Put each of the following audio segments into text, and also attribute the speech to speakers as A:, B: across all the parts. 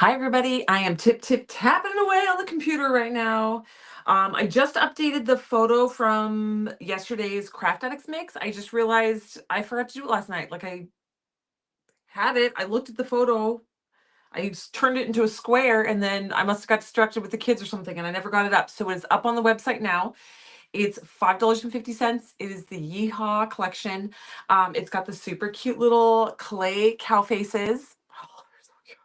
A: Hi, everybody. I am tapping away on the computer right now. I just updated the photo from yesterday's Craft Addicts mix. I just realized I forgot to do it last night. Like I had it, I looked at the photo, turned it into a square, and then I must have got distracted with the kids or something, and I never got it up. So it's up on the website now. It's $5.50. It is the Yeehaw collection. It's got the super cute little clay cow faces. Oh, they're so cute.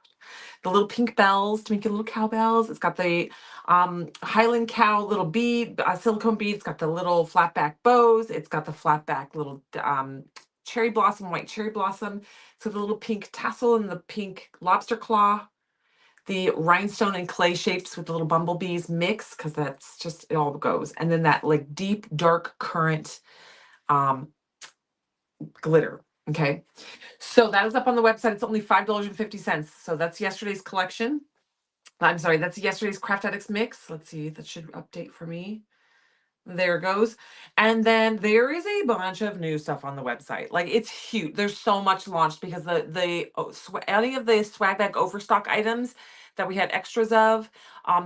A: The little pink bells to make it little cowbells. It's got the Highland cow little bead, silicone bead. It's got the little flat back bows. It's got the flat back little cherry blossom, white cherry blossom. So the little pink tassel and the pink lobster claw. The rhinestone and clay shapes with the little bumblebees mix, because that's just, it all goes. And then that like deep, dark currant um, glitter. Okay. So that is up on the website. It's only $5.50. So that's yesterday's collection. I'm sorry, that's yesterday's Craft Addicts mix. Let's see, that should update for me. There it goes. And then there is a bunch of new stuff on the website. Like it's huge. There's so much launched because any of the swag bag overstock items that we had extras of,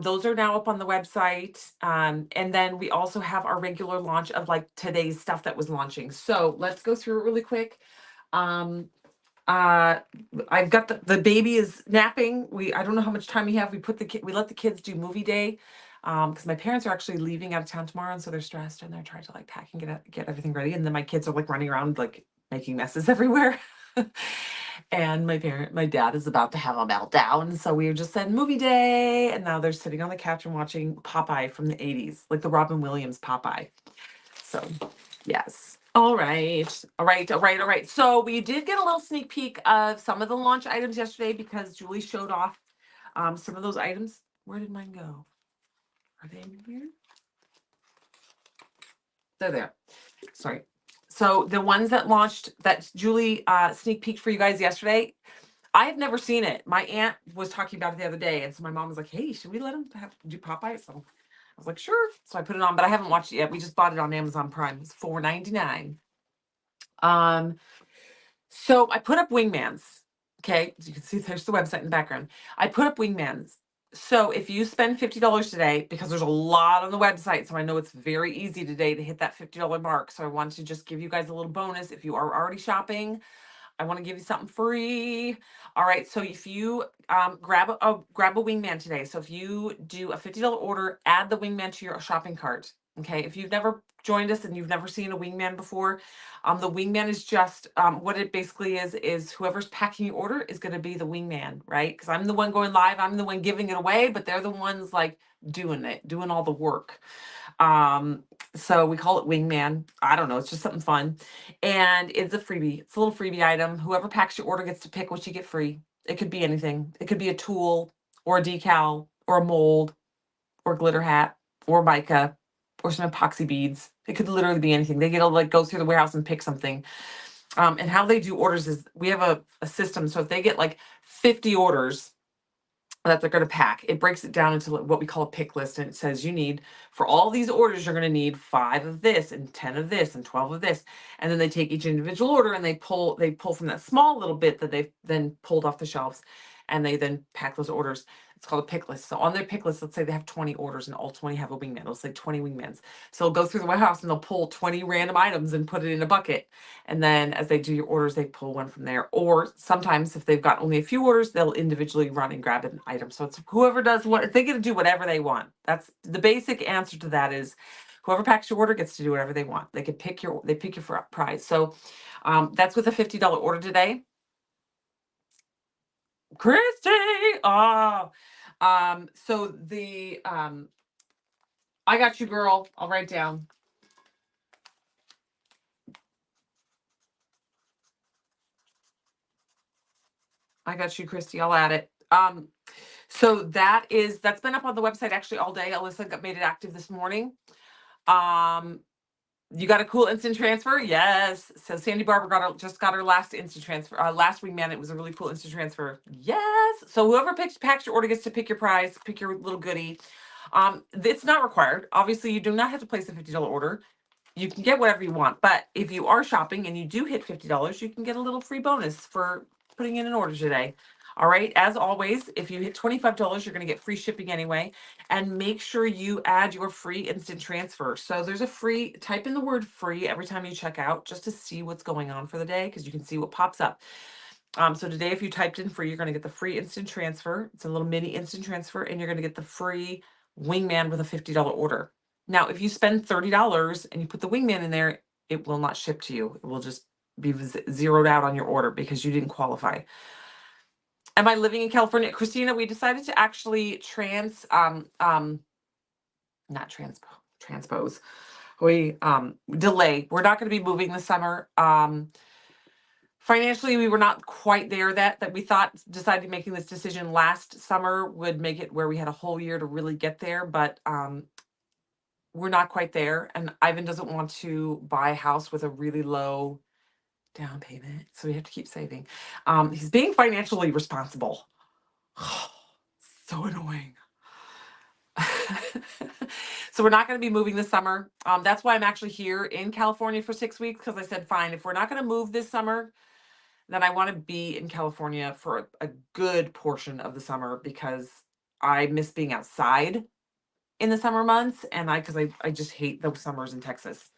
A: those are now up on the website. And then we also have our regular launch of like today's stuff that was launching. So let's go through it really quick. Um, uh, I've got the baby is napping. I don't know how much time we have. We let the kids do movie day. Because my parents are actually leaving out of town tomorrow, and so they're stressed and they're trying to like pack and get everything ready. And then my kids are like running around like making messes everywhere. And my dad is about to have a meltdown. So we just said movie day, and now they're sitting on the couch and watching Popeye from the 80s, like the Robin Williams Popeye. So yes. All right. All right. All right. All right. So we did get a little sneak peek of some of the launch items yesterday because Julie showed off some of those items. Where did mine go? Are they in here? They're there. Sorry. So the ones that launched that Julie sneak peeked for you guys yesterday, I had never seen it. My aunt was talking about it the other day, and so my mom was like, "Hey, should we let him do Popeye?" So I was like, "Sure." So I put it on, but I haven't watched it yet. We just bought it on Amazon Prime. It's $4.99. Um, so I put up Wingmans. Okay, as you can see, there's the website in the background. I put up Wingmans. So if you spend $50 today, because there's a lot on the website, so I know it's very easy today to hit that $50 mark. So I want to just give you guys a little bonus. If you are already shopping, I want to give you something free. All right. So if you grab a Wingman today. So if you do a $50 order, add the Wingman to your shopping cart. Okay. If you've never joined us and you've never seen a Wingman before, the Wingman is just what it basically is whoever's packing your order is going to be the Wingman, right? Because I'm the one going live, I'm the one giving it away, but they're the ones like doing all the work. So we call it Wingman. I don't know, it's just something fun. And it's a freebie. It's a little freebie item. Whoever packs your order gets to pick what you get free. It could be anything. It could be a tool or a decal or a mold or glitter hat or mica or some epoxy beads. It could literally be anything. They get to like go through the warehouse and pick something. And how they do orders is we have a system. So if they get like 50 orders that they're going to pack, it breaks it down into what we call a pick list, and it says you need, for all these orders, you're going to need 5 of this and 10 of this and 12 of this. And then they take each individual order and they pull from that small little bit that they've then pulled off the shelves, and they then pack those orders. It's called a pick list. So on their pick list, let's say they have 20 orders and all 20 have a Wingman. It'll say 20 Wingmans. So they'll go through the warehouse and they'll pull 20 random items and put it in a bucket. And then as they do your orders, they pull one from there. Or sometimes if they've got only a few orders, they'll individually run and grab an item. So it's whoever does what, they get to do whatever they want. That's the basic answer to that is whoever packs your order gets to do whatever they want. They pick your prize. So that's with a $50 order today. Christy. Oh, so the I got you, girl. I'll write down. I got you, Christy. I'll add it. So that's been up on the website actually all day. Alyssa made it active this morning. You got a cool instant transfer? Yes. So Sandy Barber just got her last instant transfer. Last Wingman, it was a really cool instant transfer. Yes. So whoever packs your order gets to pick your prize, pick your little goodie. It's not required. Obviously, you do not have to place a $50 order. You can get whatever you want. But if you are shopping and you do hit $50, you can get a little free bonus for putting in an order today. All right. As always, if you hit $25, you're going to get free shipping anyway. And make sure you add your free instant transfer. So there's a free, type in the word free every time you check out just to see what's going on for the day, because you can see what pops up. So today, if you typed in free, you're going to get the free instant transfer. It's a little mini instant transfer, and you're going to get the free Wingman with a $50 order. Now, if you spend $30 and you put the Wingman in there, it will not ship to you. It will just be zeroed out on your order because you didn't qualify. Am I living in California? Christina, we decided to actually not transpose. We delay. We're not going to be moving this summer. Financially, we were not quite there that we thought. Decided making this decision last summer would make it where we had a whole year to really get there, but we're not quite there. And Ivan doesn't want to buy a house with a really low down payment, so we have to keep saving. He's being financially responsible. So annoying. So we're not going to be moving this summer. That's why I'm actually here in California for 6 weeks, because I said, fine, if we're not going to move this summer, then I want to be in California for a good portion of the summer, because I miss being outside in the summer months, and because I just hate those summers in Texas.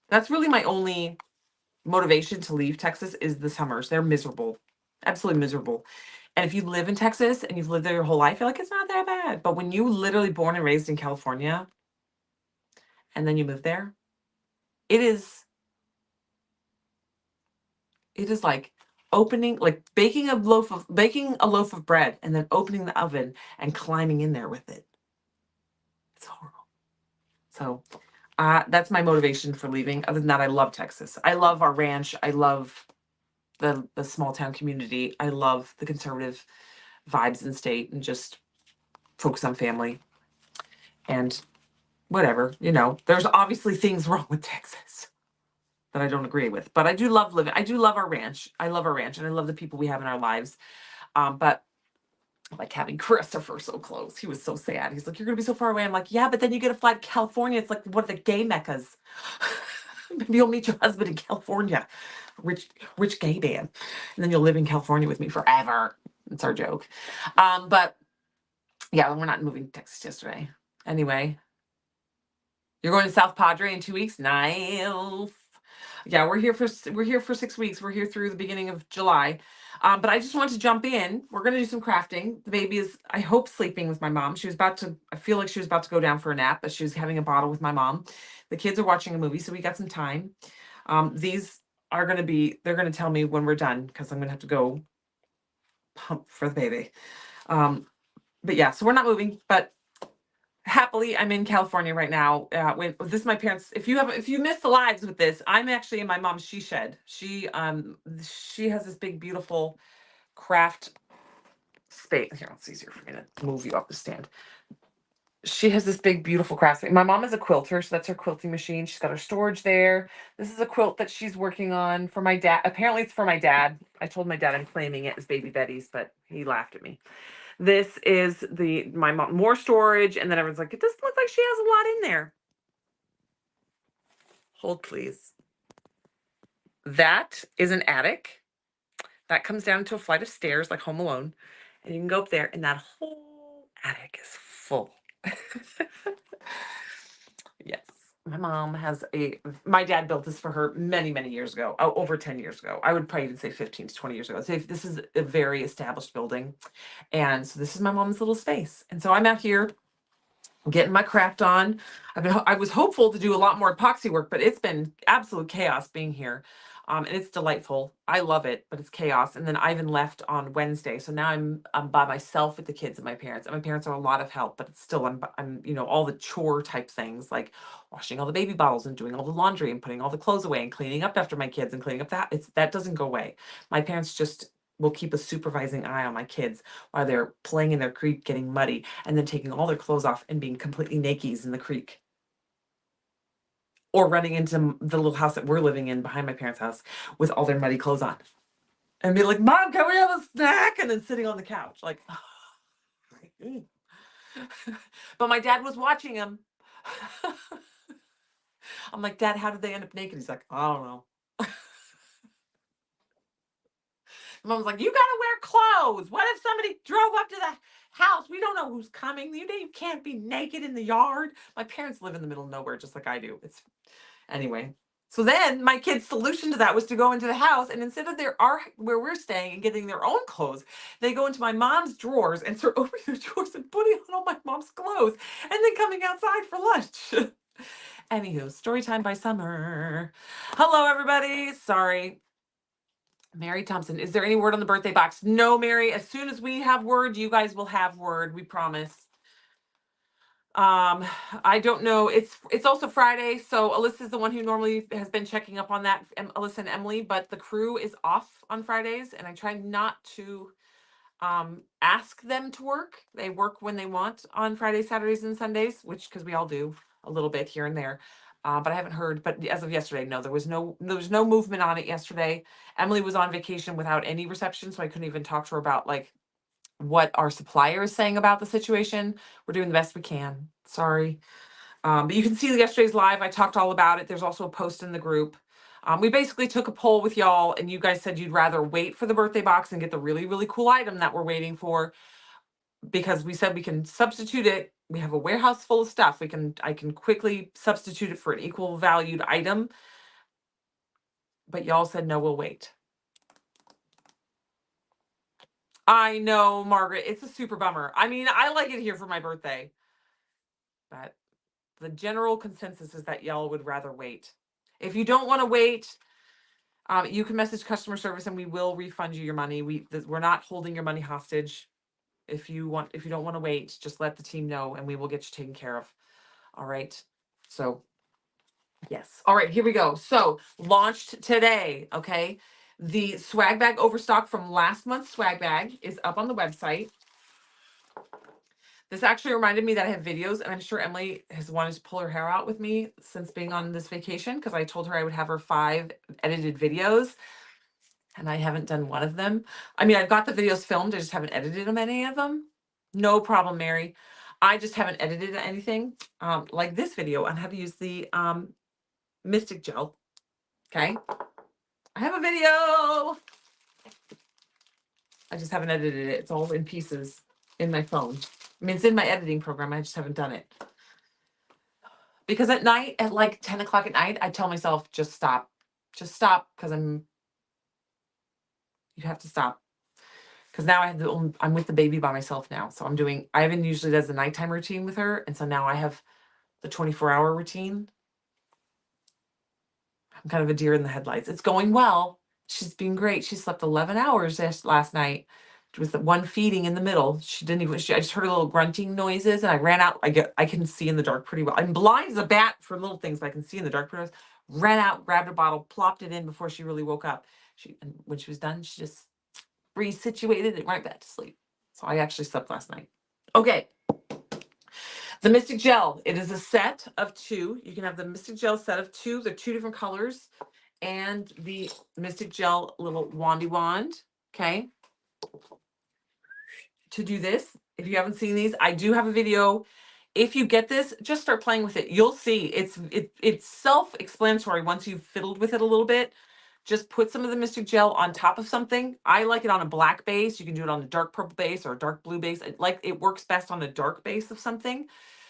A: That's really my only motivation to leave Texas, is the summers. They're miserable, absolutely miserable. And if you live in Texas and you've lived there your whole life, you're like, it's not that bad. But when you literally born and raised in California and then you move there, it is like baking a loaf of bread and then opening the oven and climbing in there with it. It's horrible. So that's my motivation for leaving. Other than that, I love Texas. I love our ranch. I love the small town community. I love the conservative vibes in the state, and just focus on family and whatever, there's obviously things wrong with Texas that I don't agree with, but I do love living. I do love our ranch. I love our ranch, and I love the people we have in our lives. But like having Christopher so close, he was so sad. He's like, you're going to be so far away. I'm like, yeah, but then you get to fly to California. It's like one of the gay meccas. Maybe you'll meet your husband in California, rich gay man. And then you'll live in California with me forever. It's our joke. But yeah, we're not moving to Texas yesterday. Anyway, you're going to South Padre in 2 weeks? Nice. Yeah, we're here for 6 weeks. We're here through the beginning of July. But I just wanted to jump in. We're going to do some crafting. The baby is, I hope, sleeping with my mom. I feel like she was about to go down for a nap, but she was having a bottle with my mom. The kids are watching a movie, so we got some time. These are going to they're going to tell me when we're done, because I'm going to have to go pump for the baby. But yeah, so we're not moving, but happily, I'm in California right now. This is my parents. If you missed the lives with this, I'm actually in my mom's she shed. She has this big, beautiful craft space. Here, it's easier for me to move you off the stand. She has this big, beautiful craft space. My mom is a quilter, so that's her quilting machine. She's got her storage there. This is a quilt that she's working on for my dad. Apparently, it's for my dad. I told my dad I'm claiming it as Baby Betty's, but he laughed at me. This is my mom, more storage, and then everyone's like, it doesn't look like she has a lot in there. Hold, please. That is an attic. That comes down to a flight of stairs like Home Alone. And you can go up there, and that whole attic is full. Yes. My mom my dad built this for her many, many years ago. Oh, over 10 years ago. I would probably even say 15 to 20 years ago. So this is a very established building. And so this is my mom's little space. And so I'm out here getting my craft on. I was hopeful to do a lot more epoxy work, but it's been absolute chaos being here. And it's delightful. I love it, but it's chaos. And then Ivan left on Wednesday. So now I'm by myself with the kids and my parents. And my parents are a lot of help, but it's still, I'm all the chore type things, like washing all the baby bottles and doing all the laundry and putting all the clothes away and cleaning up after my kids and cleaning up that doesn't go away. My parents just will keep a supervising eye on my kids while they're playing in their creek, getting muddy, and then taking all their clothes off and being completely naked in the creek. Or running into the little house that we're living in behind my parents' house with all their muddy clothes on. And be like, Mom, can we have a snack? And then sitting on the couch, like, but my dad was watching him. I'm like, Dad, how did they end up naked? He's like, I don't know. Mom's like, you gotta wear clothes. What if somebody drove up to the house. We don't know who's coming. You can't be naked in the yard. My parents live in the middle of nowhere, just like I do. It's anyway. So then my kid's solution to that was to go into the house, and instead of where we're staying and getting their own clothes, they go into my mom's drawers and start opening their drawers and putting on all my mom's clothes and then coming outside for lunch. Anywho, story time by Summer. Hello, everybody. Sorry. Mary Thompson, is there any word on the birthday box? No, Mary. As soon as we have word, you guys will have word. We promise. I don't know. It's also Friday, so Alyssa's the one who normally has been checking up on that, Alyssa and Emily, but the crew is off on Fridays, and I try not to ask them to work. They work when they want on Fridays, Saturdays, and Sundays, which because we all do a little bit here and there. But I haven't heard. But as of yesterday, no, there was no movement on it yesterday. Emily was on vacation without any reception, so I couldn't even talk to her about like what our supplier is saying about the situation. We're doing the best we can. Sorry. But you can see yesterday's live. I talked all about it. There's also a post in the group. We basically took a poll with y'all, and you guys said you'd rather wait for the birthday box and get the really, really cool item that we're waiting for, because we said we can substitute it. We have a warehouse full of stuff. I can quickly substitute it for an equal valued item. But y'all said no, we'll wait. I know, Margaret. It's a super bummer. I mean, I like it here for my birthday. But the general consensus is that y'all would rather wait. If you don't want to wait, you can message customer service and we will refund you your money. We're not holding your money hostage. If you don't want to wait, just let the team know and we will get you taken care of. All right. So yes. All right, here we go. So launched today. Okay. The swag bag Overstock from last month's swag bag is up on the website. This actually reminded me that I have videos, and I'm sure Emily has wanted to pull her hair out with me since being on this vacation, because I told her I would have her 5 edited videos, and I haven't done one of them. I mean, I've got the videos filmed, I just haven't edited them, any of them. No problem, Mary. I just haven't edited anything, like this video on how to use the Mystic Gel. Okay. I have a video. I just haven't edited it. It's all in pieces in my phone. I mean, it's in my editing program. I just haven't done it. Because at night, at like 10 o'clock at night, I tell myself, just stop. Just stop, because you have to stop. Because now I'm with the baby by myself now. So Ivan usually does the nighttime routine with her. And so now I have the 24-hour routine. I'm kind of a deer in the headlights. It's going well. She's been great. She slept 11 hours last night with one feeding in the middle. I just heard little grunting noises, and I ran out. I can see in the dark pretty well. I'm blind as a bat for little things, but I can see in the dark pretty well. Ran out, grabbed a bottle, plopped it in before she really woke up. And when she was done, she just resituated it right back to sleep. So I actually slept last night. Okay. The Mystic Gel. It is a set of 2. You can have the Mystic Gel set of 2. They're 2 different colors. And the Mystic Gel little wandy wand. Okay. To do this, if you haven't seen these, I do have a video. If you get this, just start playing with it. You'll see it's self-explanatory once you've fiddled with it a little bit. Just put some of the Mystic Gel on top of something. I like it on a black base. You can do it on a dark purple base or a dark blue base. It works best on a dark base of something.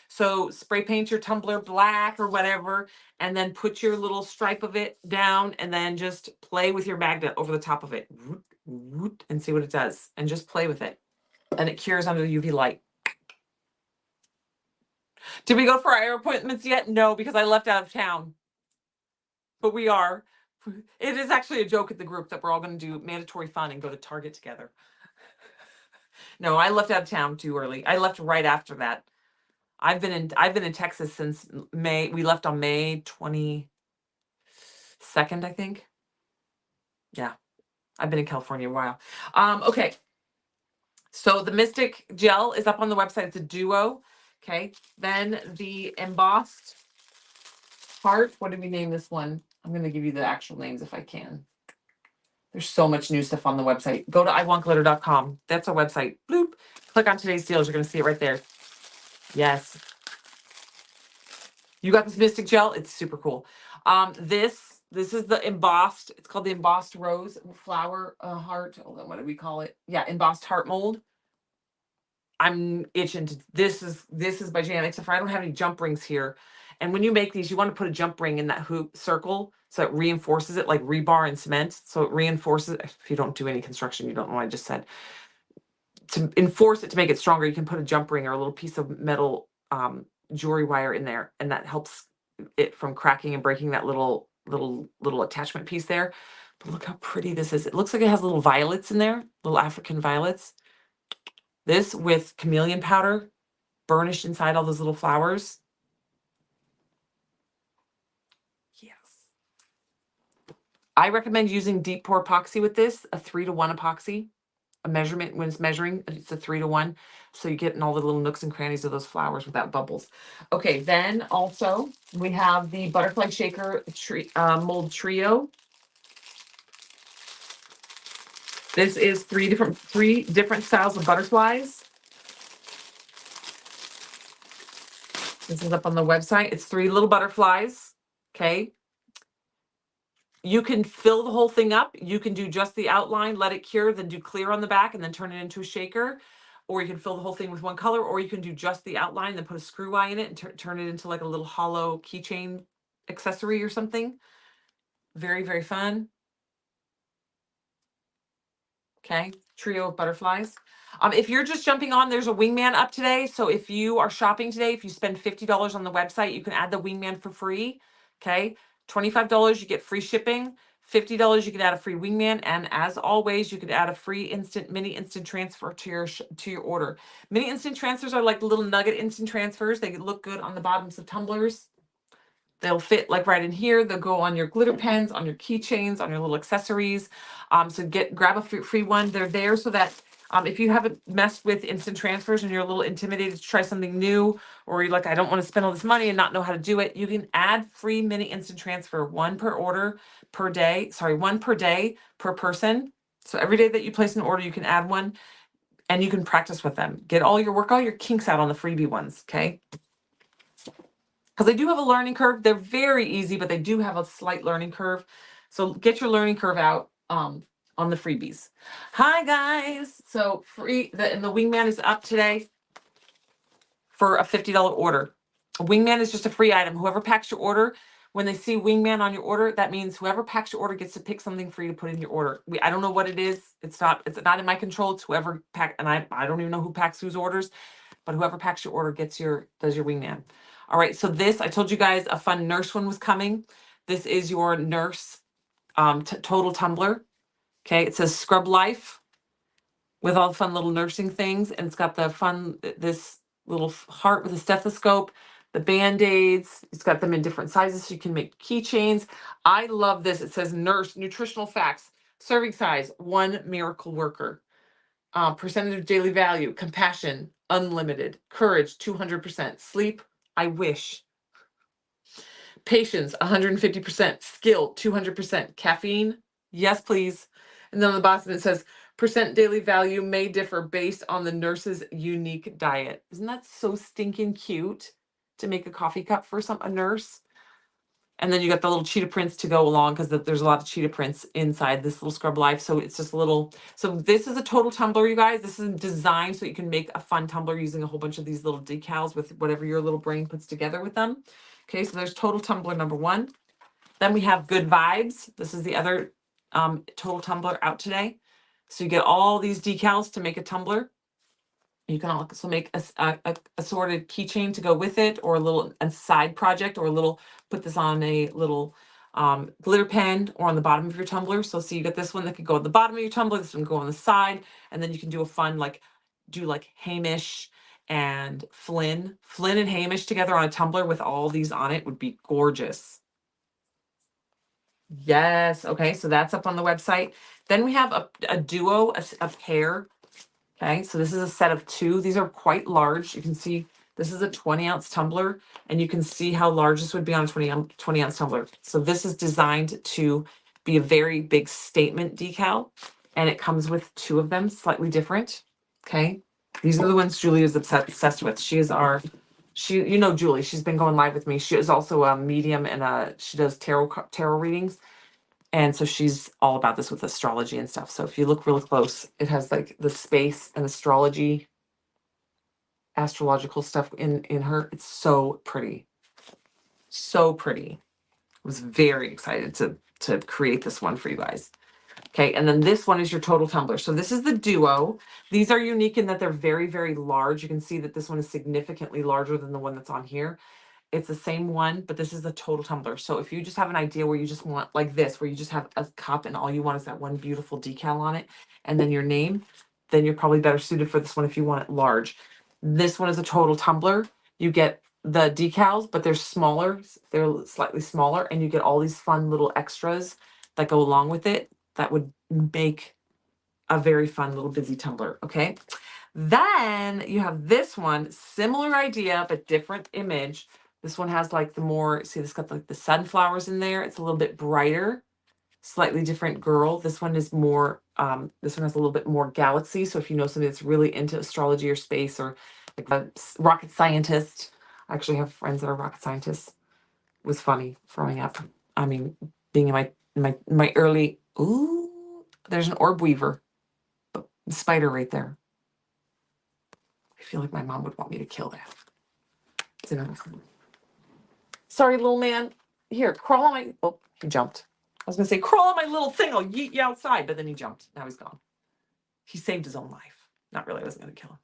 A: So spray paint your tumbler black or whatever, and then put your little stripe of it down, and then just play with your magnet over the top of it and see what it does, and just play with it. And it cures under the UV light. Did we go for our appointments yet? No, because I left out of town. But we are. It is actually a joke at the group that we're all going to do mandatory fun and go to Target together. No, I left out of town too early. I left right after that. I've been in Texas since May. We left on May 22nd, I think. Yeah. I've been in California a while. Okay. So the Mystic Gel is up on the website. It's a duo. Okay. Then the embossed heart. What did we name this one? I'm going to give you the actual names if I can. There's so much new stuff on the website. Go to iwantglitter.com. That's our website. Bloop. Click on today's deals. You're going to see it right there. Yes. You got this Mystic Gel. It's super cool. This is the embossed. It's called the embossed rose flower heart. Hold on. What do we call it? Yeah. Embossed heart mold. I'm itching to, this is my jam, except for I don't have any jump rings here. And when you make these, you want to put a jump ring in that hoop circle so it reinforces it like rebar and cement. So it reinforces, if you don't do any construction, you don't know what I just said. To enforce it, to make it stronger, you can put a jump ring or a little piece of metal jewelry wire in there, and that helps it from cracking and breaking that little attachment piece there. But look how pretty this is. It looks like it has little violets in there, little African violets. This with chameleon powder burnished inside all those little flowers. Yes. I recommend using deep pour epoxy with this, a 3-to-1 epoxy. A measurement when it's measuring, it's a 3-to-1. So you get in all the little nooks and crannies of those flowers without bubbles. Okay, then also we have the butterfly shaker mold trio. This is three different styles of butterflies. This is up on the website. It's 3 little butterflies. Okay. You can fill the whole thing up. You can do just the outline, let it cure, then do clear on the back and then turn it into a shaker. Or you can fill the whole thing with one color, or you can do just the outline, then put a screw eye in it and turn it into like a little hollow keychain accessory or something. Very, very fun. Okay, trio of butterflies. If you're just jumping on, there's a Wingman up today. So if you are shopping today, if you spend $50 on the website, you can add the Wingman for free. Okay, $25, you get free shipping. $50, you can add a free Wingman. And as always, you could add a free mini instant transfer to your order. Mini instant transfers are like little nugget instant transfers. They look good on the bottoms of tumblers. They'll fit like right in here. They'll go on your glitter pens, on your keychains, on your little accessories. So grab a free one. They're there so that if you haven't messed with instant transfers and you're a little intimidated to try something new, or you're like, I don't want to spend all this money and not know how to do it, you can add free mini instant transfer, 1 per order per day. Sorry, 1 per day per person. So every day that you place an order, you can add one and you can practice with them. Get all your kinks out on the freebie ones, okay? Because they do have a learning curve. They're very easy, but they do have a slight learning curve. So get your learning curve out on the freebies. Hi guys. So and the Wingman is up today for a $50 order. A Wingman is just a free item. Whoever packs your order, when they see Wingman on your order, that means whoever packs your order gets to pick something free to put in your order. I don't know what it is. It's not in my control. It's whoever and I don't even know who packs whose orders, but whoever packs your order does your Wingman. All right, so this, I told you guys a fun nurse one was coming. This is your nurse total tumbler. Okay, it says Scrub Life with all the fun little nursing things. And it's got the this little heart with a stethoscope, the Band-Aids. It's got them in different sizes so you can make keychains. I love this. It says nurse, nutritional facts, serving size, 1 miracle worker. Percentage of daily value, compassion, unlimited, courage, 200%, sleep, I wish. Patience, 150%. Skill, 200%. Caffeine, yes, please. And then on the bottom it says, percent daily value may differ based on the nurse's unique diet. Isn't that so stinking cute to make a coffee cup for a nurse? And then you got the little cheetah prints to go along because there's a lot of cheetah prints inside this little Scrub Life. So it's just a little, so this is a total tumbler, you guys. This is designed so you can make a fun tumbler using a whole bunch of these little decals with whatever your little brain puts together with them. Okay, so there's total tumbler number 1. Then we have Good Vibes. This is the other total tumbler out today. So you get all these decals to make a tumbler. You can also make a assorted keychain to go with it, or a side project, or put this on a little glitter pen or on the bottom of your tumbler. So you get this one that could go on the bottom of your tumbler, this one can go on the side, and then you can do a fun do Hamish and Flynn and Hamish together on a tumbler with all these on it would be gorgeous. Yes. Okay. So that's up on the website. Then we have a duo, a pair. Okay. So this is a set of 2. These are quite large. You can see this is a 20-ounce tumbler, and you can see how large this would be on a 20-ounce tumbler. So this is designed to be a very big statement decal, and it comes with 2 of them, slightly different. Okay. These are the ones Julie is obsessed with. You know Julie, she's been going live with me. She is also a medium, and she does tarot readings. And so she's all about this with astrology and stuff. So if you look really close, it has the space and astrology astrological stuff in her. It's so pretty. So pretty. I was very excited to create this one for you guys. Okay, and then this one is your total tumbler. So this is the duo. These are unique in that they're very, very large. You can see that this one is significantly larger than the one that's on here. It's the same one, but this is the total tumbler. So if you just have an idea where you just want like this, where you just have a cup and all you want is that one beautiful decal on it and then your name, then you're probably better suited for this one if you want it large. This one is a total tumbler. You get the decals, but they're smaller. They're slightly smaller, and you get all these fun little extras that go along with it that would make a very fun little busy tumbler. Okay. Then you have this one, similar idea, but different image. This one has like the more, see, this got like the sunflowers in there. It's a little bit brighter, slightly different girl. This one is more, this one has a little bit more galaxy. So if you know somebody that's really into astrology or space or like a rocket scientist, I actually have friends that are rocket scientists. It was funny growing up. I mean, being in my early, ooh, there's an orb weaver, spider right there. I feel like my mom would want me to kill that. It's interesting. Sorry, little man. Here, crawl on my, oh, he jumped. I was gonna say, crawl on my little thing, I'll yeet you outside, but then he jumped. Now he's gone. He saved his own life. Not really, I wasn't gonna kill him.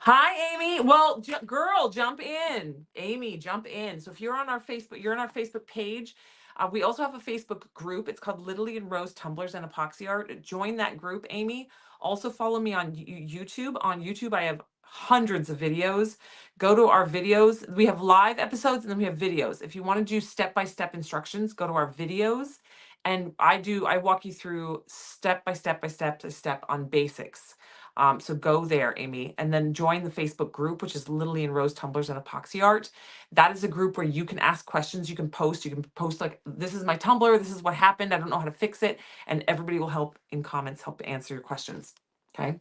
A: Hi, Amy. Well, girl, jump in. Amy, jump in. So if you're on our Facebook, you're on our Facebook page. We also have a Facebook group. It's called Literally and Rose Tumblers and Epoxy Art. Join that group, Amy. Also follow me on YouTube. On YouTube, I have hundreds of videos. Go to our videos. We have live episodes and then we have videos. If you want to do step-by-step instructions, go to our videos. And I walk you through step by step on basics. So go there, Amy, and then join the Facebook group, which is Literally and Rose Tumblers and Epoxy Art. That is a group where you can ask questions. You can post like, this is my tumbler. This is what happened. I don't know how to fix it. And everybody will help in comments, help answer your questions. Okay.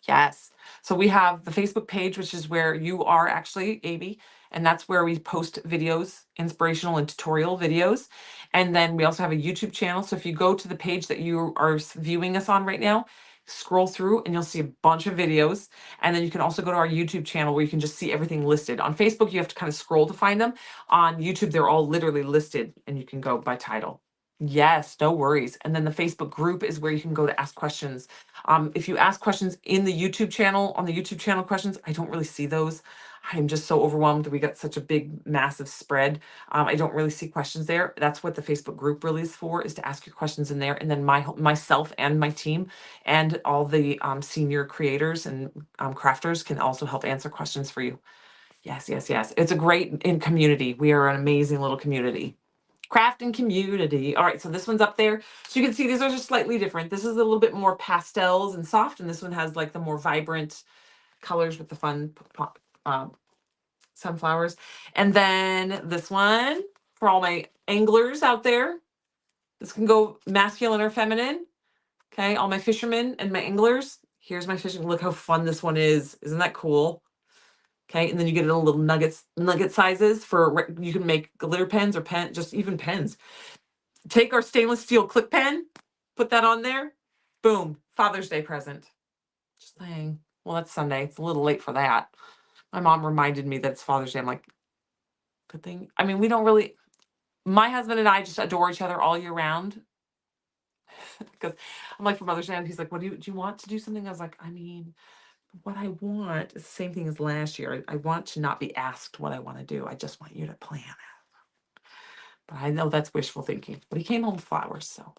A: Yes. So we have the Facebook page, which is where you are actually, Amy, and that's where we post videos, inspirational and tutorial videos. And then we also have a YouTube channel. So if you go to the page that you are viewing us on right now, scroll through and you'll see a bunch of videos. And then you can also go to our YouTube channel where you can just see everything listed. On Facebook, you have to kind of scroll to find them. On YouTube, they're all literally listed and you can go by title. Yes, no worries. And then the Facebook group is where you can go to ask questions. If you ask questions in the YouTube channel, on the YouTube channel questions, I don't really see those. I'm just so overwhelmed that we got such a big, massive spread. I don't really see questions there. That's what the Facebook group really is for, is to ask your questions in there. And then myself and my team and all the senior creators and crafters can also help answer questions for you. Yes, yes, yes. It's a great community. We are an amazing little community. Crafting community. All right, so this one's up there. So you can see these are just slightly different. This is a little bit more pastels and soft, and this one has like the more vibrant colors with the fun sunflowers. And then this one for all my anglers out there. This can go masculine or feminine. Okay, all my fishermen and my anglers. Here's my fishing. Look how fun this one is. Isn't that cool? Okay, and then you get it in little nugget sizes for, you can make glitter pens or just even pens. Take our stainless steel clip pen, put that on there. Boom, Father's Day present. Just saying. Well, that's Sunday. It's a little late for that. My mom reminded me that it's Father's Day. I'm like, good thing. I mean, we don't really, my husband and I just adore each other all year round. Because I'm like, for Mother's Day, and he's like, what do you want to do something? I was like, I mean, what I want is the same thing as last year. I want to not be asked what I want to do. I just want you to plan it. But I know that's wishful thinking. But he came home with flowers, so.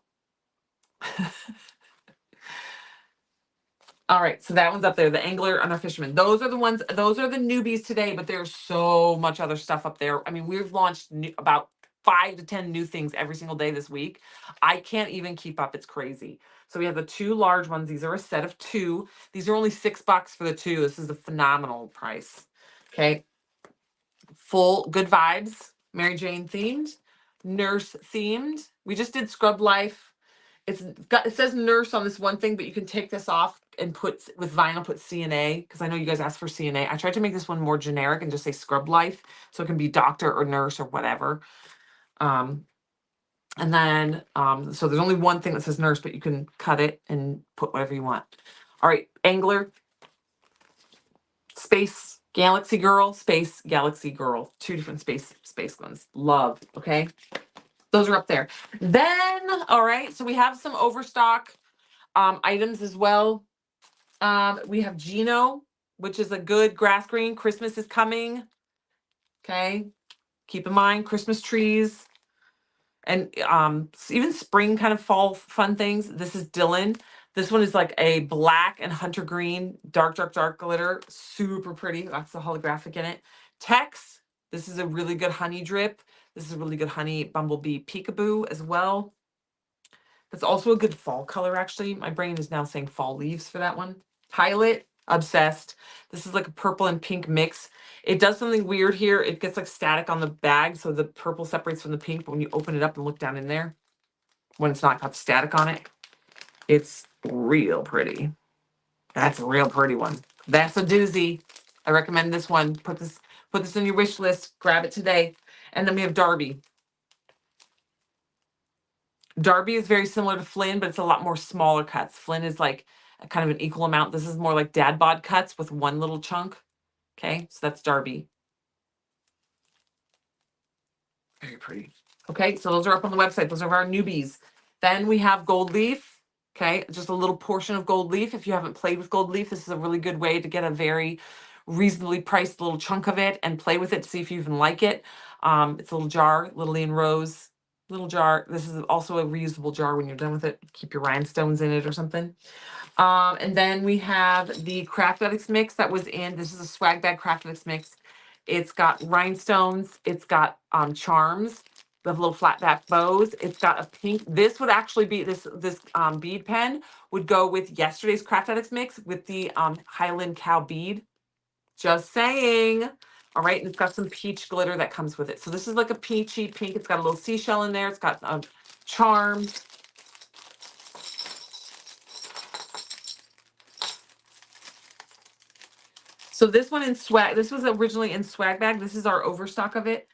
A: All right, so that one's up there, the angler and our fisherman. Those are the ones, those are the newbies today, but there's so much other stuff up there. I mean, we've launched about 5 to 10 new things every single day this week. I can't even keep up. It's crazy. So we have the 2 large ones. These are a set of 2. These are only $6 for the 2. This is a phenomenal price. Okay. Full good vibes, Mary Jane themed, nurse themed. We just did Scrub Life. It says nurse on this one thing, but you can take this off and put with vinyl, put CNA, because I know you guys asked for CNA. I tried to make this one more generic and just say Scrub Life, so it can be doctor or nurse or whatever. And then, so there's only one thing that says nurse, but you can cut it and put whatever you want. All right, angler. Space Galaxy Girl, Space Galaxy Girl. Two different space ones. Love. Okay. Those are up there. Then, all right. So we have some Overstock items as well. We have Gino, which is a good grass green. Christmas is coming. Okay. Keep in mind Christmas trees and even spring kind of fall fun things. This is Dylan. This one is like a black and hunter green, dark, dark, dark glitter. Super pretty. That's the holographic in it. Tex. This is a really good honey drip. This is a really good honey bumblebee peekaboo as well. That's also a good fall color, actually. My brain is now saying fall leaves for that one. Pilot, obsessed. This is like a purple and pink mix. It does something weird here. It gets like static on the bag, so the purple separates from the pink, but when you open it up and look down in there, when it's not got static on it, it's real pretty. That's a real pretty one. That's a doozy. I recommend this one. Put this in your wish list. Grab it today. And then we have Darby. Darby is very similar to Flynn, but it's a lot more smaller cuts. Flynn is like a kind of an equal amount. This is more like dad bod cuts with one little chunk. Okay, so that's Darby. Very pretty. Okay, so those are up on the website. Those are our newbies. Then we have Gold Leaf. Okay, just a little portion of Gold Leaf. If you haven't played with Gold Leaf, this is a really good way to get a very reasonably priced little chunk of it and play with it to see if you even like it. It's a little jar, Lillian Rose, little jar. This is also a reusable jar when you're done with it. Keep your rhinestones in it or something. And then we have the Craft Addicts mix that was in. This is a swag bag Craft Addicts mix. It's got rhinestones. It's got charms with little flat back bows. It's got a pink. This would actually be this bead pen would go with yesterday's Craft Addicts mix with the Highland cow bead. Just saying. All right, and it's got some peach glitter that comes with it. So this is like a peachy pink. It's got a little seashell in there. It's got charms. So this one in swag, this was originally in swag bag. This is our overstock of it.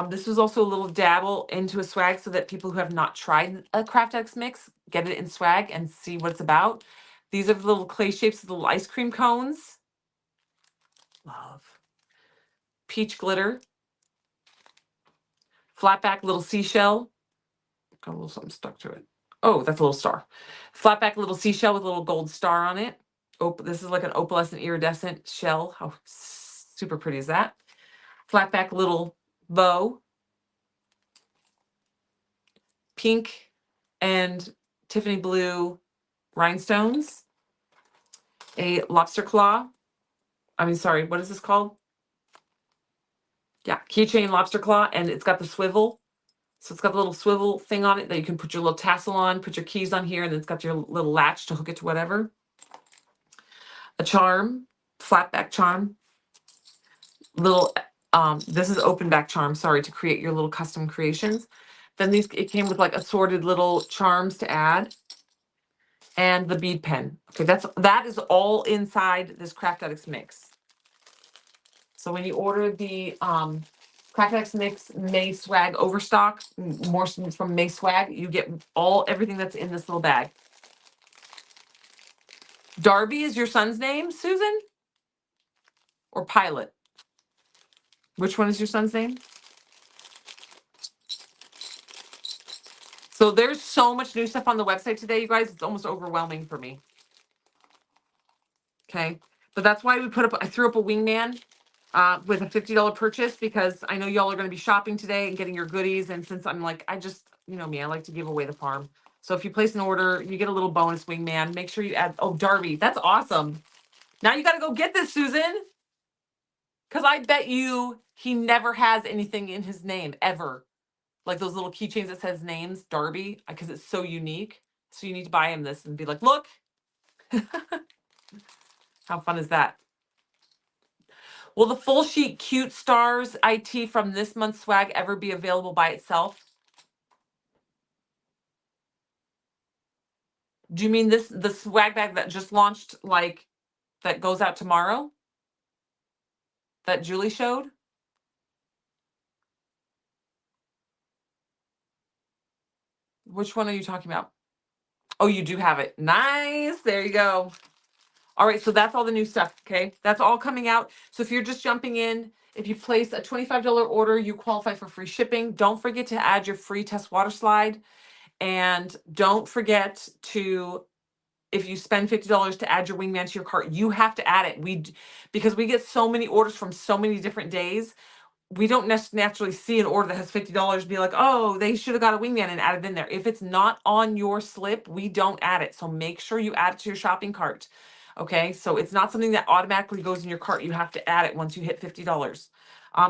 A: This was also a little dabble into a swag so that people who have not tried a Craft X mix get it in swag and see what it's about. These are the little clay shapes of the little ice cream cones. Love. Peach glitter. Flat back little seashell. Got a little something stuck to it. Oh, that's a little star. Flat back little seashell with a little gold star on it. Oh, this is like an opalescent iridescent shell. How super pretty is that? Flat back little bow. Pink and Tiffany blue rhinestones. A lobster claw. I mean, sorry, what is this called? Yeah, keychain lobster claw, and it's got the swivel. So it's got the little swivel thing on it that you can put your little tassel on, put your keys on here, and then it's got your little latch to hook it to whatever. A charm, flat back charm. Little, this is open back charm, sorry, to create your little custom creations. Then it came with like assorted little charms to add. And the bead pen. Okay, that is all inside this Craft Addicts mix. So when you order the Craft Addicts mix May swag overstock, more from May swag, you get everything that's in this little bag. Darby is your son's name, Susan? Or Pilot? Which one is your son's name? So there's so much new stuff on the website today, you guys. It's almost overwhelming for me. Okay, but that's why I threw up a Wingman with a $50 purchase because I know y'all are going to be shopping today and getting your goodies. And since I'm like, you know me, I like to give away the farm. So if you place an order, you get a little bonus Wingman. Make sure you add, oh, Darby, that's awesome. Now you got to go get this, Susan. Because I bet you he never has anything in his name ever. Like those little keychains that says names, Darby, because it's so unique. So you need to buy him this and be like, look. How fun is that? Will the full sheet Cute Stars IT from this month's swag ever be available by itself? Do you mean the swag bag that just launched, like, that goes out tomorrow? That Julie showed? Which one are you talking about? Oh, you do have it. Nice. There you go. All right, so that's all the new stuff, okay? That's all coming out. So if you're just jumping in, if you place a $25 order, you qualify for free shipping. Don't forget to add your free test water slide. And don't forget to, if you spend $50 to add your Wingman to your cart, you have to add it. Because we get so many orders from so many different days, we don't naturally see an order that has $50 be like, oh, they should have got a Wingman and added in there. If it's not on your slip, we don't add it. So make sure you add it to your shopping cart. Okay, so it's not something that automatically goes in your cart. You have to add it once you hit $50.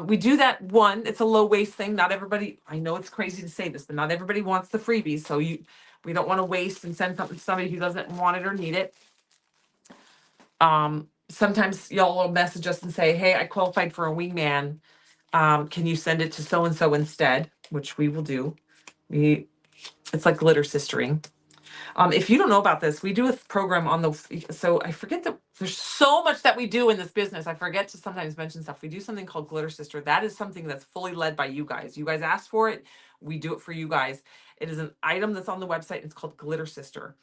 A: We do that one, it's a low waste thing. Not everybody, I know it's crazy to say this, but not everybody wants the freebies. So we don't want to waste and send something to somebody who doesn't want it or need it. Sometimes y'all will message us and say, hey, I qualified for a Wingman. Can you send it to so-and-so instead? Which we will do. It's like glitter sistering. If you don't know about this, we do a program on so I forget that there's so much that we do in this business. I forget to sometimes mention stuff. We do something called Glitter Sister. That is something that's fully led by you guys. You guys asked for it. We do it for you guys. It is an item that's on the website. It's called Glitter Sister.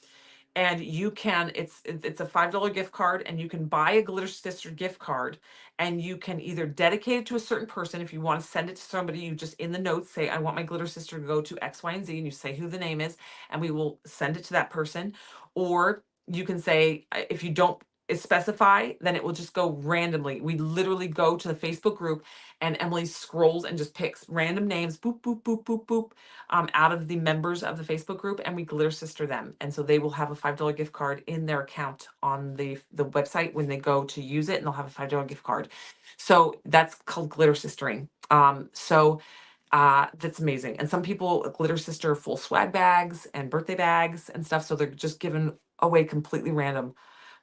A: And you can, it's a $5 gift card, and you can buy a Glitter Sister gift card, and you can either dedicate it to a certain person. If you want to send it to somebody, you just in the notes say, I want my Glitter Sister to go to X, Y, and Z, and you say who the name is, and we will send it to that person. Or you can say, if you don't specify, then it will just go randomly. We literally go to the Facebook group, and Emily scrolls and just picks random names, boop, boop, boop, boop, boop, out of the members of the Facebook group, and we Glitter Sister them. And so they will have a $5 gift card in their account on the website when they go to use it, and they'll have a $5 gift card. So that's called Glitter Sistering. That's amazing. And some people Glitter Sister full swag bags and birthday bags and stuff. So they're just given away completely random.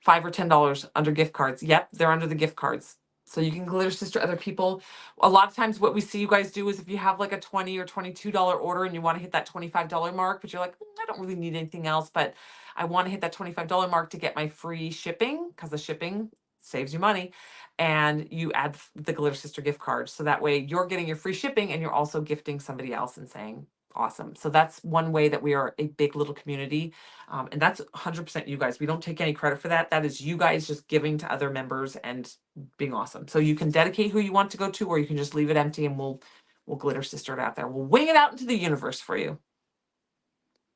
A: $5 or $10 under gift cards. Yep, they're under the gift cards. So you can Glitter Sister other people. A lot of times what we see you guys do is if you have like a $20 or $22 order and you want to hit that $25 mark, but you're like, I don't really need anything else, but I want to hit that $25 mark to get my free shipping, because the shipping saves you money. And you add the Glitter Sister gift card. So that way you're getting your free shipping and you're also gifting somebody else and saying, awesome. So that's one way that we are a big little community. And that's 100% you guys. We don't take any credit for that. That is you guys just giving to other members and being awesome. So you can dedicate who you want to go to, or you can just leave it empty, and we'll Glitter Sister it out there. We'll wing it out into the universe for you.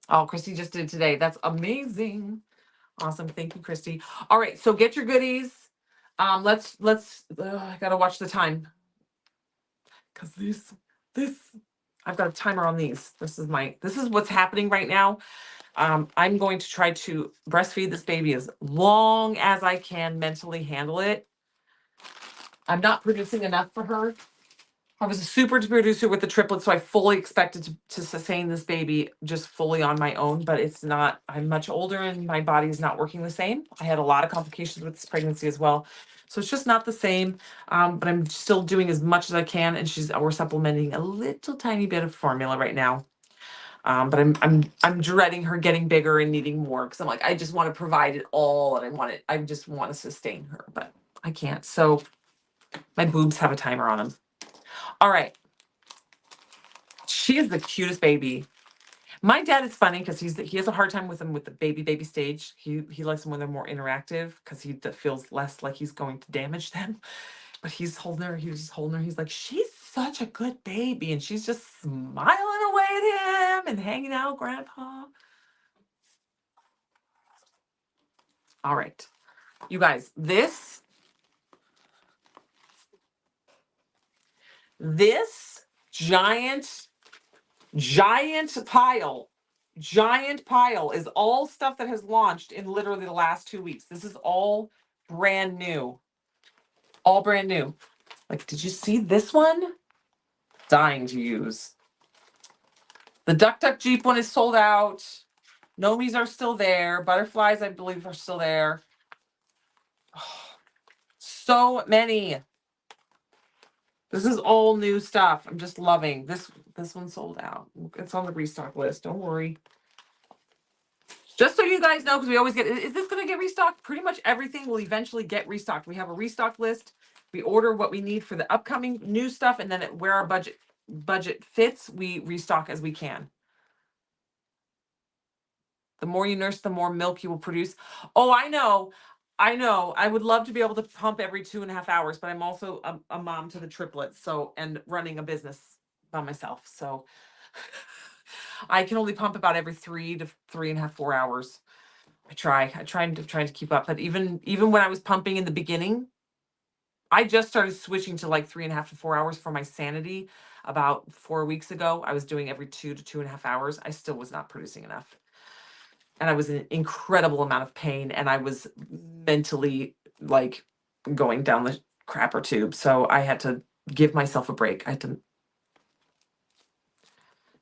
A: Oh, Christy just did today. That's amazing. Awesome. Thank you, Christy. All right. So get your goodies. Let's I gotta watch the time, because this I've got a timer on these. This is what's happening right now. I'm going to try to breastfeed this baby as long as I can mentally handle it. I'm not producing enough for her. I was a super producer with the triplets, so I fully expected to sustain this baby just fully on my own, but it's not. I'm much older and my body is not working the same. I had a lot of complications with this pregnancy as well. So it's just not the same, but I'm still doing as much as I can, and we're supplementing a little tiny bit of formula right now. But I'm dreading her getting bigger and needing more, because I'm like, I just want to provide it all, and I just want to sustain her, but I can't. So my boobs have a timer on them. All right. She is the cutest baby. My dad is funny because he has a hard time with them with the baby stage. He likes them when they're more interactive, because he feels less like he's going to damage them. But he's holding her. He's like, she's such a good baby, and she's just smiling away at him and hanging out, Grandpa. All right, you guys, this giant pile is all stuff that has launched in literally the last 2 weeks. This is all brand new. All brand new. Like, did you see this one? Dying to use. The Duck Duck Jeep one is sold out. Nomies are still there. Butterflies, I believe, are still there. Oh, so many. This is all new stuff. I'm just loving this. This one sold out. It's on the restock list. Don't worry. Just so you guys know, because we always get, is this going to get restocked? Pretty much everything will eventually get restocked. We have a restock list. We order what we need for the upcoming new stuff, and then where our budget fits, we restock as we can. The more you nurse, the more milk you will produce. Oh, I know. I know. I would love to be able to pump every 2.5 hours, but I'm also a mom to the triplets, so and running a business by myself. So I can only pump about every 3 to 3.5, 4 hours. I try to keep up. But even when I was pumping in the beginning, I just started switching to like 3.5 to 4 hours for my sanity about 4 weeks ago. I was doing every 2 to 2.5 hours. I still was not producing enough. And I was in an incredible amount of pain, and I was mentally like going down the crapper tube. So I had to give myself a break.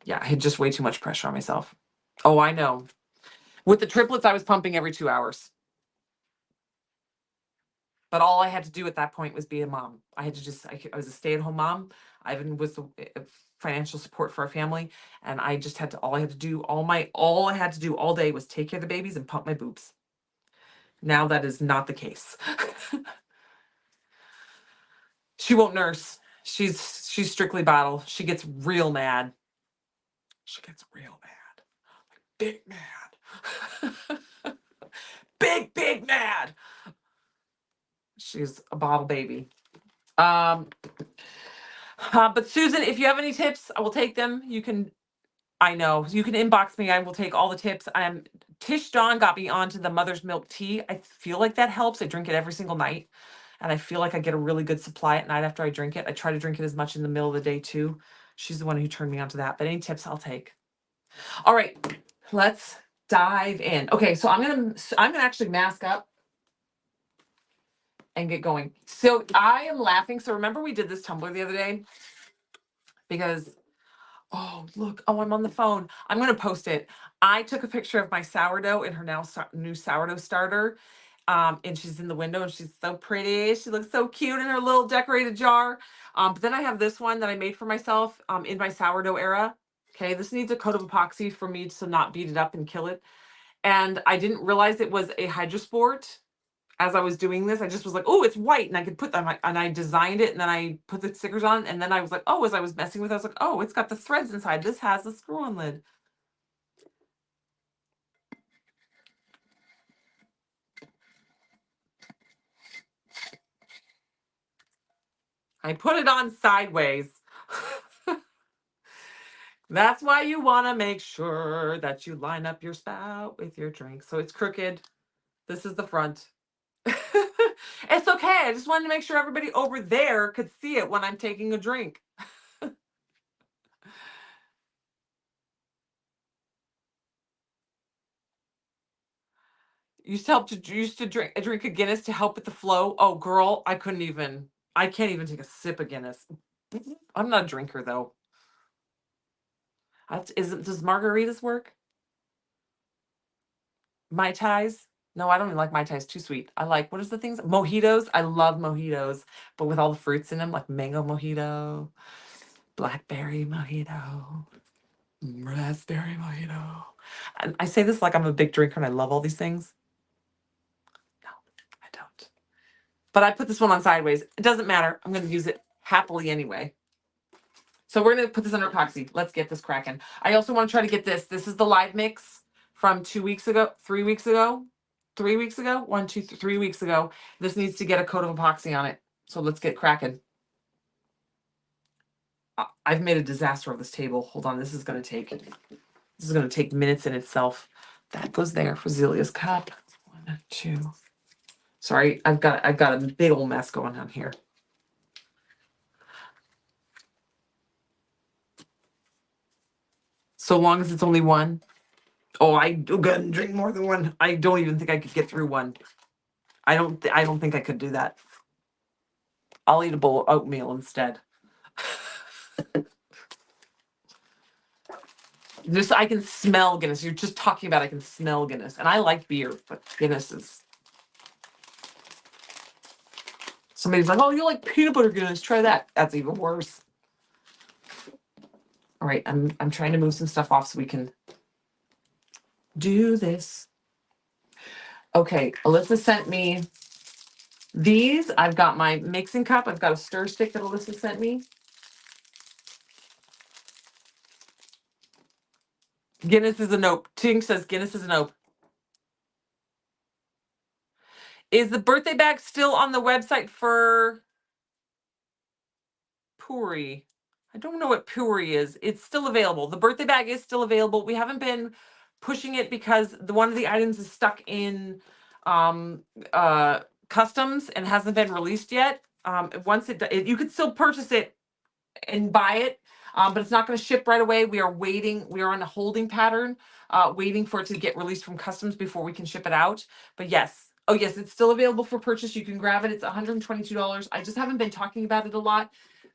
A: Yeah, I had just way too much pressure on myself. Oh, I know. With the triplets, I was pumping every 2 hours. But all I had to do at that point was be a mom. I had to I was a stay-at-home mom. Ivan was the financial support for our family. And I just had to, all I had to do, all I had to do all day was take care of the babies and pump my boobs. Now that is not the case. She won't nurse. She's strictly bottle. She gets real mad. She gets real mad. Big mad. Big mad. She's a bottle baby. But Susan, if you have any tips, I will take them. I know you can inbox me. I will take all the tips. Tish Dawn got me onto the mother's milk tea. I feel like that helps. I drink it every single night, and I feel like I get a really good supply at night after I drink it. I try to drink it as much in the middle of the day too. She's the one who turned me onto that. But any tips I'll take. All right, let's dive in. Okay, so I'm gonna actually mask up and get going. So I am laughing. So remember we did this tumbler the other day because oh, look. Oh, I'm on the phone. I'm going to post it. I took a picture of my sourdough in her new sourdough starter. And she's in the window and she's so pretty. She looks so cute in her little decorated jar. But then I have this one that I made for myself in my sourdough era. Okay, this needs a coat of epoxy for me to not beat it up and kill it. And I didn't realize it was a hydrosport as I was doing this. I just was like, oh, it's white, and I could put them. And I designed it, and then I put the stickers on, and then I was like, oh, as I was messing with it, I was like, oh, it's got the threads inside. This has the screw-on lid. I put it on sideways. That's why you want to make sure that you line up your spout with your drink. So it's crooked. This is the front. It's okay. I just wanted to make sure everybody over there could see it when I'm taking a drink. Used to drink a Guinness to help with the flow. Oh, girl, I can't even take a sip of Guinness. I'm not a drinker though. Does margaritas work? Mai Tais? No, I don't even like Mai Tais. Too sweet. I like, what is the things? Mojitos. I love mojitos, but with all the fruits in them, like mango mojito, blackberry mojito, raspberry mojito. And I say this like I'm a big drinker and I love all these things. No, I don't. But I put this one on sideways. It doesn't matter. I'm going to use it happily anyway. So we're going to put this under epoxy. Let's get this cracking. I also want to try to get this. This is the live mix from 2 weeks ago, 3 weeks ago, 3 weeks ago, 3 weeks ago. This needs to get a coat of epoxy on it. So let's get cracking. I've made a disaster of this table. Hold on. This is going to take minutes in itself. That goes there for Zelia's cup. 1, 2. Sorry, I've got a big old mess going on here. So long as it's only one. Oh, I do good and drink more than one. I don't even think I could get through one. I don't think I could do that. I'll eat a bowl of oatmeal instead. Just I can smell Guinness. You're just talking about I can smell Guinness. And I like beer, but Guinness is. Somebody's like, oh, you like peanut butter Guinness, try that. That's even worse. All right, I'm trying to move some stuff off so we can do this. Okay, Alyssa sent me these. I've got my mixing cup. I've got a stir stick that Alyssa sent me. Guinness is a nope. Tink says Guinness is a nope. Is the birthday bag still on the website for Puri? I don't know what Puri is. It's still available. The birthday bag is still available. We haven't been pushing it because one of the items is stuck in um customs and hasn't been released yet. Once you could still purchase it and buy it, but it's not going to ship right away. We are waiting. We are on a holding pattern, waiting for it to get released from customs before we can ship it out. But yes, oh yes, it's still available for purchase. You can grab it. It's $122. I just haven't been talking about it a lot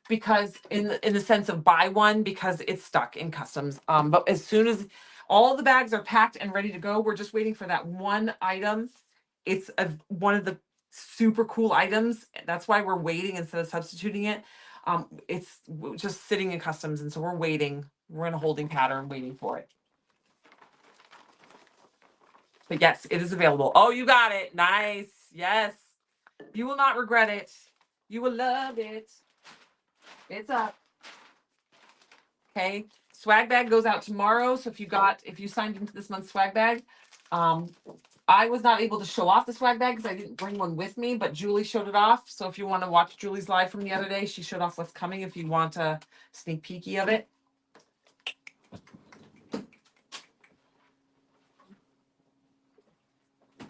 A: because in the sense of buy one because it's stuck in customs. But as soon as all the bags are packed and ready to go, we're just waiting for that one item. It's one of the super cool items. That's why we're waiting instead of substituting it. It's just sitting in customs, and so we're waiting. We're in a holding pattern waiting for it. But yes, it is available. Oh, you got it. Nice. Yes. You will not regret it. You will love it. It's up. Okay. Swag bag goes out tomorrow. So if you signed into this month's swag bag, I was not able to show off the swag bag because I didn't bring one with me, but Julie showed it off. So if you want to watch Julie's live from the other day, she showed off what's coming if you want a sneak peeky of it.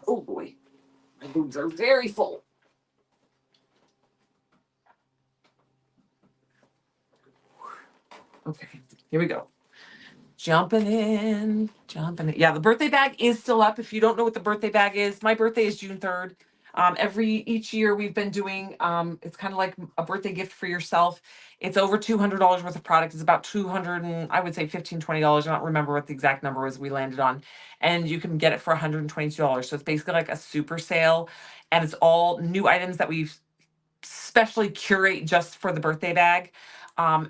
A: Oh boy, my boobs are very full. Okay, here we go. Jumping in. Yeah, the birthday bag is still up. If you don't know what the birthday bag is, my birthday is June 3rd. Each year we've been doing, it's kind of like a birthday gift for yourself. It's over $200 worth of product. It's about 200 and I would say $15, $20. I don't remember what the exact number was we landed on. And you can get it for $122. So it's basically like a super sale. And it's all new items that we've specially curate just for the birthday bag.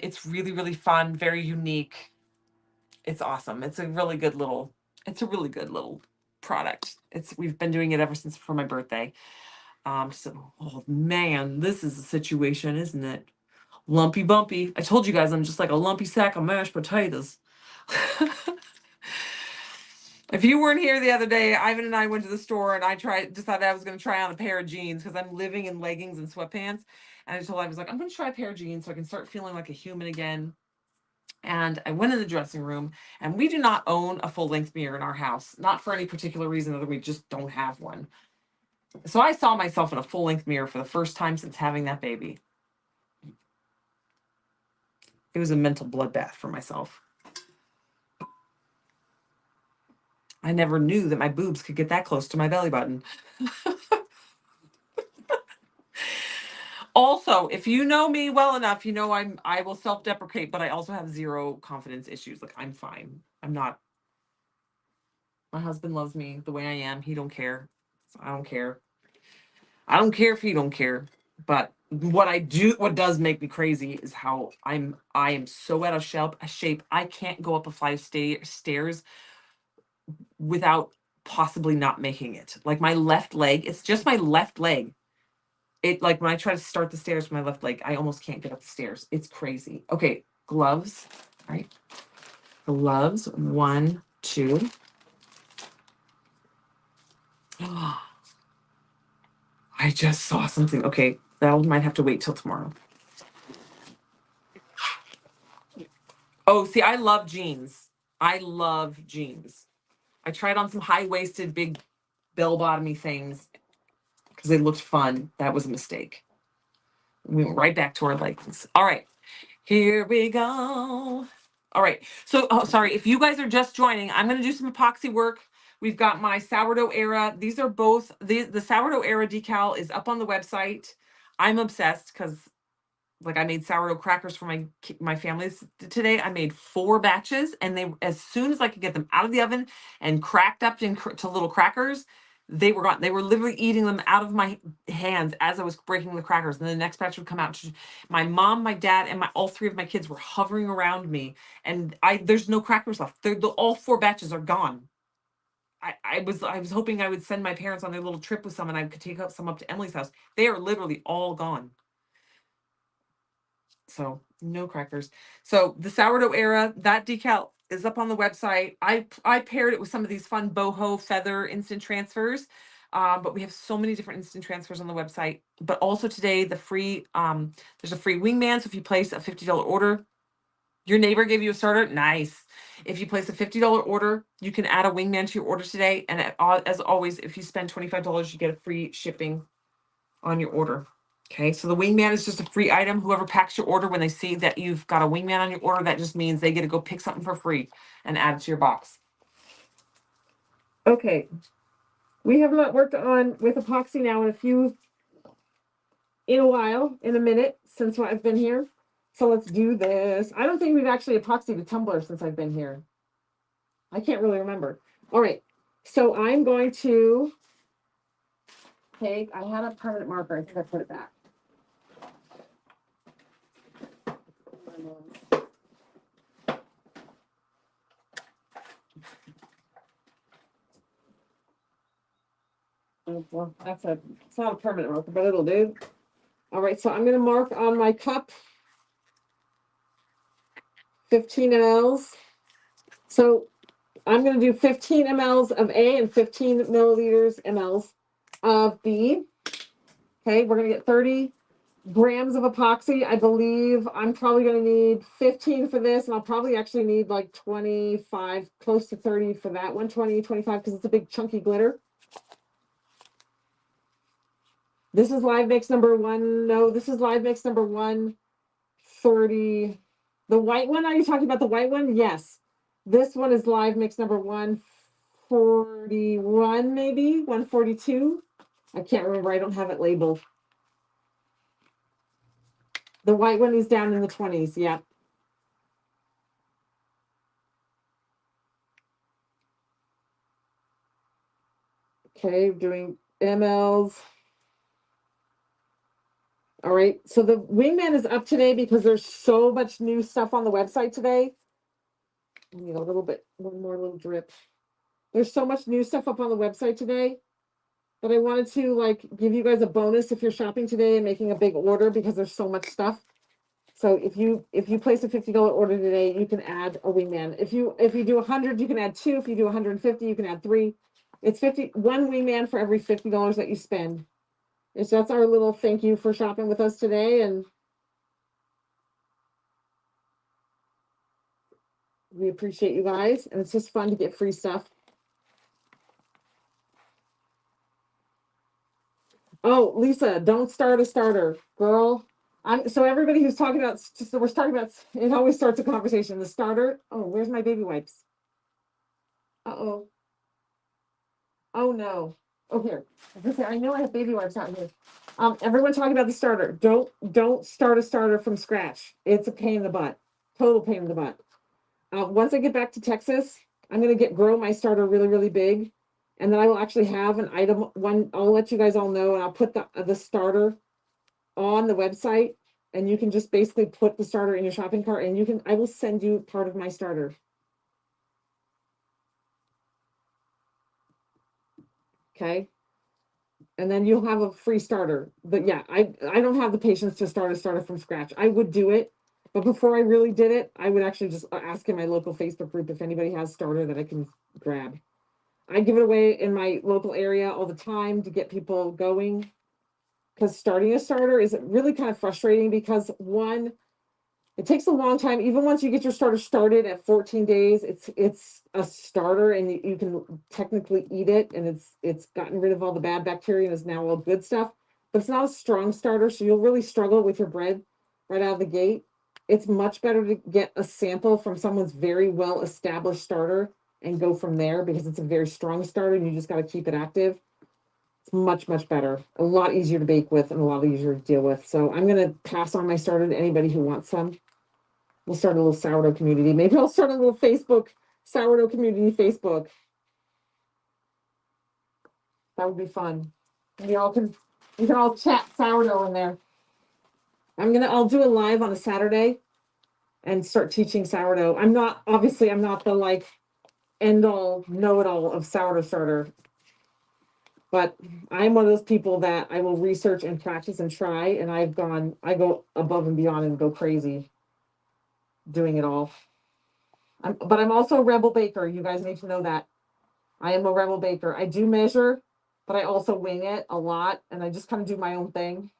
A: It's really, really fun, very unique. It's awesome. It's a really good little product. We've been doing it ever since for my birthday. So oh man, this is a situation, isn't it? Lumpy bumpy. I told you guys I'm just like a lumpy sack of mashed potatoes. If you weren't here the other day, Ivan and I went to the store and I decided I was going to try on a pair of jeans because I'm living in leggings and sweatpants. And I told him, I was like, I'm going to try a pair of jeans so I can start feeling like a human again. And I went in the dressing room, and we do not own a full length mirror in our house, not for any particular reason other than we just don't have one. So I saw myself in a full length mirror for the first time since having that baby. It was a mental bloodbath for myself. I never knew that my boobs could get that close to my belly button. Also, if you know me well enough, you know I will self-deprecate, but I also have zero confidence issues. Like I'm fine. I'm not. My husband loves me the way I am. He don't care. So I don't care. I don't care if he don't care. But what does make me crazy is how I am so out of shape. I can't go up a flight of stairs without possibly not making it. Like my left leg, it's just my left leg. It like when I try to start the stairs with my left leg, I almost can't get up the stairs. It's crazy. Okay, gloves. All right. Gloves. 1, 2. I just saw something. Okay, that might have to wait till tomorrow. Oh, see, I love jeans. I love jeans. I tried on some high-waisted, big bell-bottomy things because they looked fun. That was a mistake. We went right back to our leggings. All right, here we go. All right, so, oh, sorry, if you guys are just joining, I'm going to do some epoxy work. We've got my Sourdough Era. These are both, the Sourdough Era decal is up on the website. I'm obsessed because like I made sourdough crackers for my families today. I made 4 batches, and they, as soon as I could get them out of the oven and cracked up to little crackers, they were gone. They were literally eating them out of my hands as I was breaking the crackers. And the next batch would come out. My mom, my dad, and all 3 of my kids were hovering around me, and there's no crackers left. All 4 batches are gone. I was hoping I would send my parents on their little trip with some, and I could take some up to Emily's house. They are literally all gone. So no crackers. So the Sourdough Era, that decal is up on the website. I paired it with some of these fun boho feather instant transfers. But we have so many different instant transfers on the website. But also today, the free there's a free Wingman. So if you place a $50 order, your neighbor gave you a starter, nice. If you place a $50 order, you can add a Wingman to your order today. And as always, if you spend $25, you get a free shipping on your order. Okay, so the Wingman is just a free item. Whoever packs your order, when they see that you've got a Wingman on your order, that just means they get to go pick something for free and add it to your box. Okay, we have not worked on with epoxy now in a minute since I've been here. So let's do this. I don't think we've actually epoxied a tumbler since I've been here. I can't really remember. All right, so I'm going to take, I had a permanent marker. I think I put it back. Well, it's not a permanent marker, but it'll do. All right, so I'm going to mark on my cup 15 mLs. So I'm going to do 15 mLs of A and 15 mLs of B. Okay, we're going to get 30 grams of epoxy. I believe I'm probably going to need 15 for this, and I'll probably actually need like 25, close to 30 for that one, 20, 25, because it's a big chunky glitter. This is live mix number 1. No, this is live mix number 130. The white one, are you talking about the white one? Yes. This one is live mix number 141, maybe 142. I can't remember. I don't have it labeled. The white one is down in the 20s. Yeah. Okay, doing mLs. All right, so the Wingman is up today because there's so much new stuff on the website today. I need a little bit, one more little drip. There's so much new stuff up on the website today that I wanted to like give you guys a bonus if you're shopping today and making a big order, because there's so much stuff. So if you place a $50 order today, you can add a Wingman. If you do 100, you can add 2. If you do 150, you can add 3. It's one Wingman for every $50 that you spend. So that's our little thank you for shopping with us today, and we appreciate you guys, and it's just fun to get free stuff. Oh, Lisa, don't start a starter, girl. So everybody who's talking about, we're talking about, it always starts a conversation. The starter. Oh, where's my baby wipes? Uh-oh. Oh no. Oh, here. I know I have baby wipes out here. Everyone talking about the starter. Don't start a starter from scratch. It's a pain in the butt. Total pain in the butt. Once I get back to Texas, I'm gonna grow my starter really, really big. And then I will actually have an item one. I'll let you guys all know, and I'll put the starter on the website, and you can just basically put the starter in your shopping cart, and I will send you part of my starter. Okay. And then you'll have a free starter. But yeah, I don't have the patience to start a starter from scratch. I would do it, but before I really did it, I would actually just ask in my local Facebook group if anybody has starter that I can grab. I give it away in my local area all the time to get people going, because starting a starter is really kind of frustrating because one, it takes a long time. Even once you get your starter started at 14 days, it's a starter, and you can technically eat it, and it's gotten rid of all the bad bacteria and is now all good stuff. But it's not a strong starter, so you'll really struggle with your bread right out of the gate. It's much better to get a sample from someone's very well established starter and go from there, because it's a very strong starter and you just got to keep it active. It's much, much better, a lot easier to bake with and a lot easier to deal with. So I'm going to pass on my starter to anybody who wants some. We'll start a little sourdough community. Maybe I'll start a little Facebook, sourdough community Facebook. That would be fun. We can all chat sourdough in there. I'll do a live on a Saturday and start teaching sourdough. I'm not the like end all, know it all of sourdough starter, but I'm one of those people that I will research and practice and try. And I go above and beyond and go crazy doing it all. But I'm also a rebel baker. You guys need to know that. I am a rebel baker. I do measure
B: but I also wing it a lot, and I just kind of do my own thing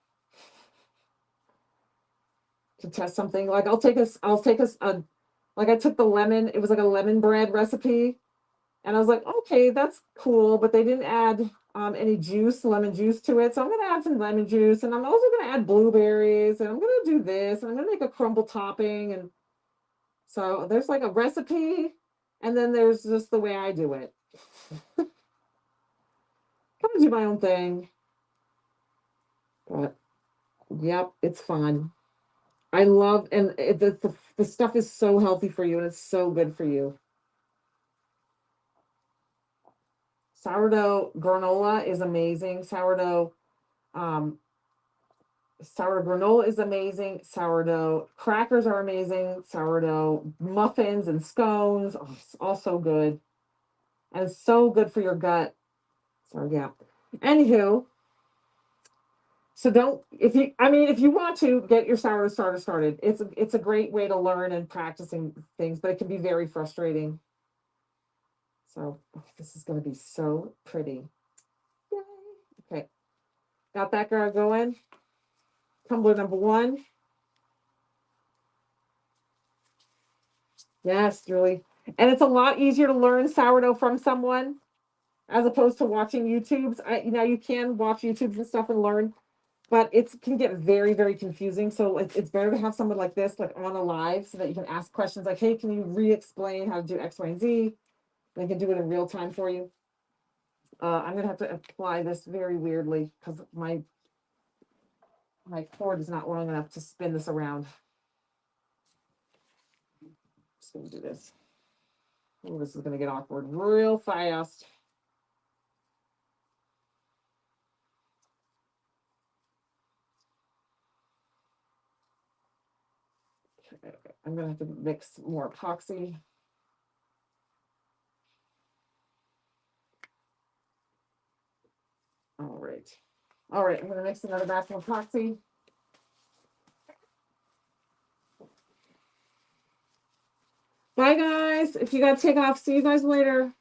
B: to test something. Like I'll take a like I took the lemon, it was like a lemon bread recipe, and I was like, okay, that's cool, but they didn't add any juice, lemon juice to it. So I'm gonna add some lemon juice, and I'm also gonna add blueberries, and I'm gonna do this, and I'm gonna make a crumble topping. And so there's like a recipe, and then there's just the way I do it. Kind of do my own thing. But yep, it's fun. I love, and the stuff is so healthy for you, and it's so good for you. Sourdough granola is amazing. Um, sourdough granola is amazing. Sourdough crackers are amazing. Sourdough muffins and scones, oh, it's all so good, and it's so good for your gut. So yeah. Anywho, so don't if you I mean if you want to get your sourdough starter started, it's a great way to learn and practicing things, but it can be very frustrating. So oh, this is going to be so pretty. Yay. Okay, got that guy going. Tumbler number one. Yes, Julie. And it's a lot easier to learn sourdough from someone as opposed to watching YouTubes. You can watch YouTubes and stuff and learn, but it can get very, very confusing. So it's better to have someone like this, like on a live, so that you can ask questions like, hey, can you re-explain how to do X, Y, and Z? They can do it in real time for you. I'm going to have to apply this very weirdly because my cord is not long enough to spin this around. Just going to do this. Oh, this is going to get awkward real fast. I'm going to have to mix more epoxy. All right. All right, I'm going to mix another batch of epoxy. Bye, guys. If you got to take off, see you guys later.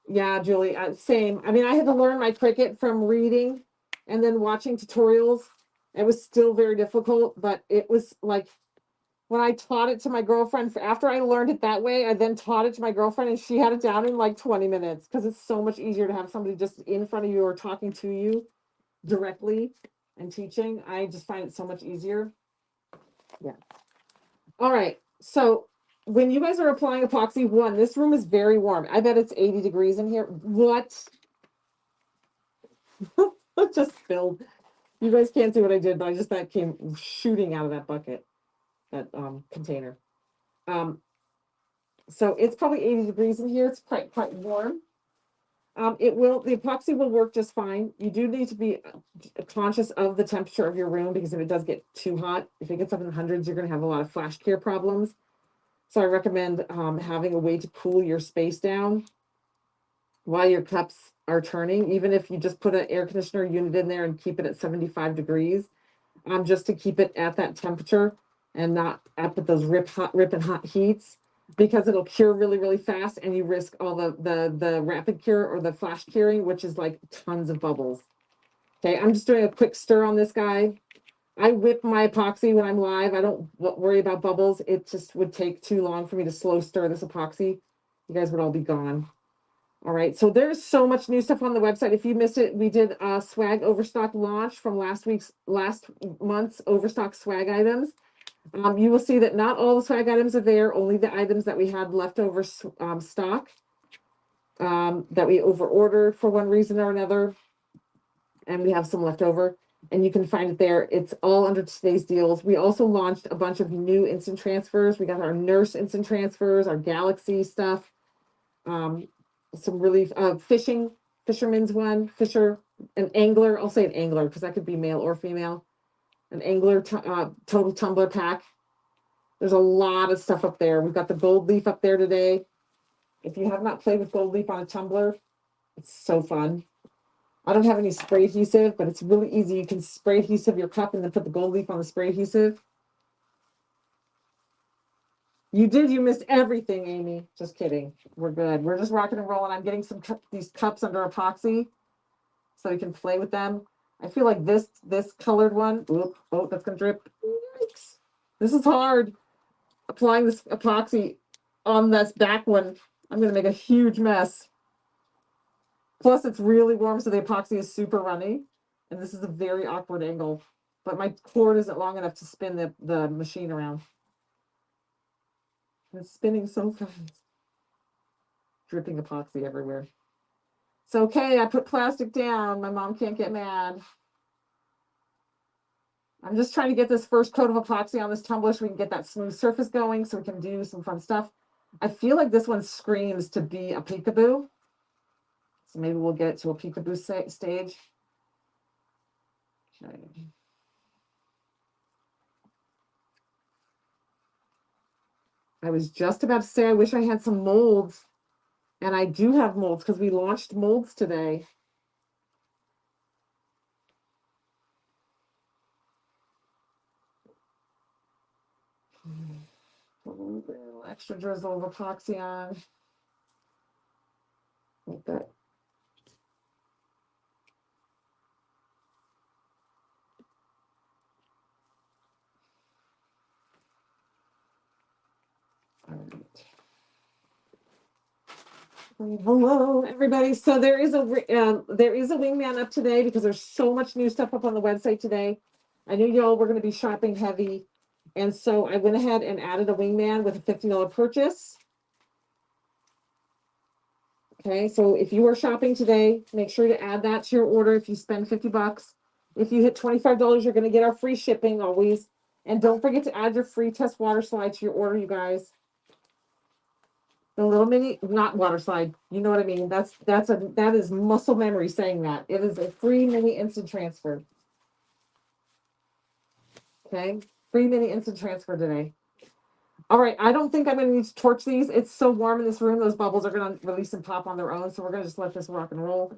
B: Yeah, Julie, same. I mean, I had to learn my Cricut from reading and then watching tutorials. It was still very difficult, but it was like when I taught it to my girlfriend, after I learned it that way, I then taught it to my girlfriend and she had it down in like 20 minutes because it's so much easier to have somebody just in front of you or talking to you directly and teaching. I just find it so much easier. Yeah. All right. So when you guys are applying epoxy, this room is very warm. I bet it's 80 degrees in here. What? I just spilled. You guys can't see what I did, but that came shooting out of that bucket, that container. So it's probably 80 degrees in here. It's quite warm. The epoxy will work just fine. You do need to be conscious of the temperature of your room because if it does get too hot, if it gets up in the hundreds, you're going to have a lot of flash cure problems. So I recommend having a way to cool your space down while your cups are turning, even if you just put an air conditioner unit in there and keep it at 75 degrees, just to keep it at that temperature and not up at those ripping hot heats, because it'll cure really, really fast and you risk all the rapid cure or the flash curing, which is like tons of bubbles. Okay, I'm just doing a quick stir on this guy. I whip my epoxy when I'm live. I don't worry about bubbles. It just would take too long for me to slow stir this epoxy. You guys would all be gone. All right, so there's so much new stuff on the website. If you missed it, we did a swag Overstock launch from last month's Overstock swag items. You will see that not all the swag items are there, only the items that we had leftover stock that we over ordered for one reason or another, and we have some left over. And you can find it there. It's all under today's deals. We also launched a bunch of new instant transfers. We got our Nurse instant transfers, our Galaxy stuff, some really fisherman's one, an angler. I'll say an angler because that could be male or female. An angler total tumbler pack. There's a lot of stuff up there. We've got the gold leaf up there today. If you have not played with gold leaf on a tumbler, it's so fun. I don't have any spray adhesive, but it's really easy. You can spray adhesive your cup and then put the gold leaf on the spray adhesive. You did. You missed everything, Amy. Just kidding. We're good. We're just rocking and rolling. I'm getting these cups under epoxy so we can play with them. I feel like this colored one. Oop, oh, that's gonna drip. Yikes. This is hard. Applying this epoxy on this back one, I'm gonna make a huge mess. Plus, it's really warm, so the epoxy is super runny, and this is a very awkward angle. But my cord isn't long enough to spin the machine around. It's spinning so fast. Dripping epoxy everywhere. It's okay. I put plastic down. My mom can't get mad. I'm just trying to get this first coat of epoxy on this tumbler so we can get that smooth surface going so we can do some fun stuff. I feel like this one screams to be a peekaboo. So maybe we'll get it to a peekaboo stage. Okay. I was just about to say I wish I had some molds. And I do have molds because we launched molds today. Put a little bit extra drizzle of epoxy on. Like that. All right. Hello, everybody. So there is a Wingman up today because there's so much new stuff up on the website today. I knew y'all were going to be shopping heavy, and so I went ahead and added a Wingman with a $50 purchase. Okay, so if you are shopping today, make sure to add that to your order. If you spend $50, if you hit $25, you're going to get our free shipping always, and don't forget to add your free test water slide to your order, you guys. The little mini, not water slide. You know what I mean? That is muscle memory saying that. It is a free mini instant transfer. Okay, free mini instant transfer today. All right, I don't think I'm going to need to torch these. It's so warm in this room. Those bubbles are going to release and pop on their own. So we're going to just let this rock and roll.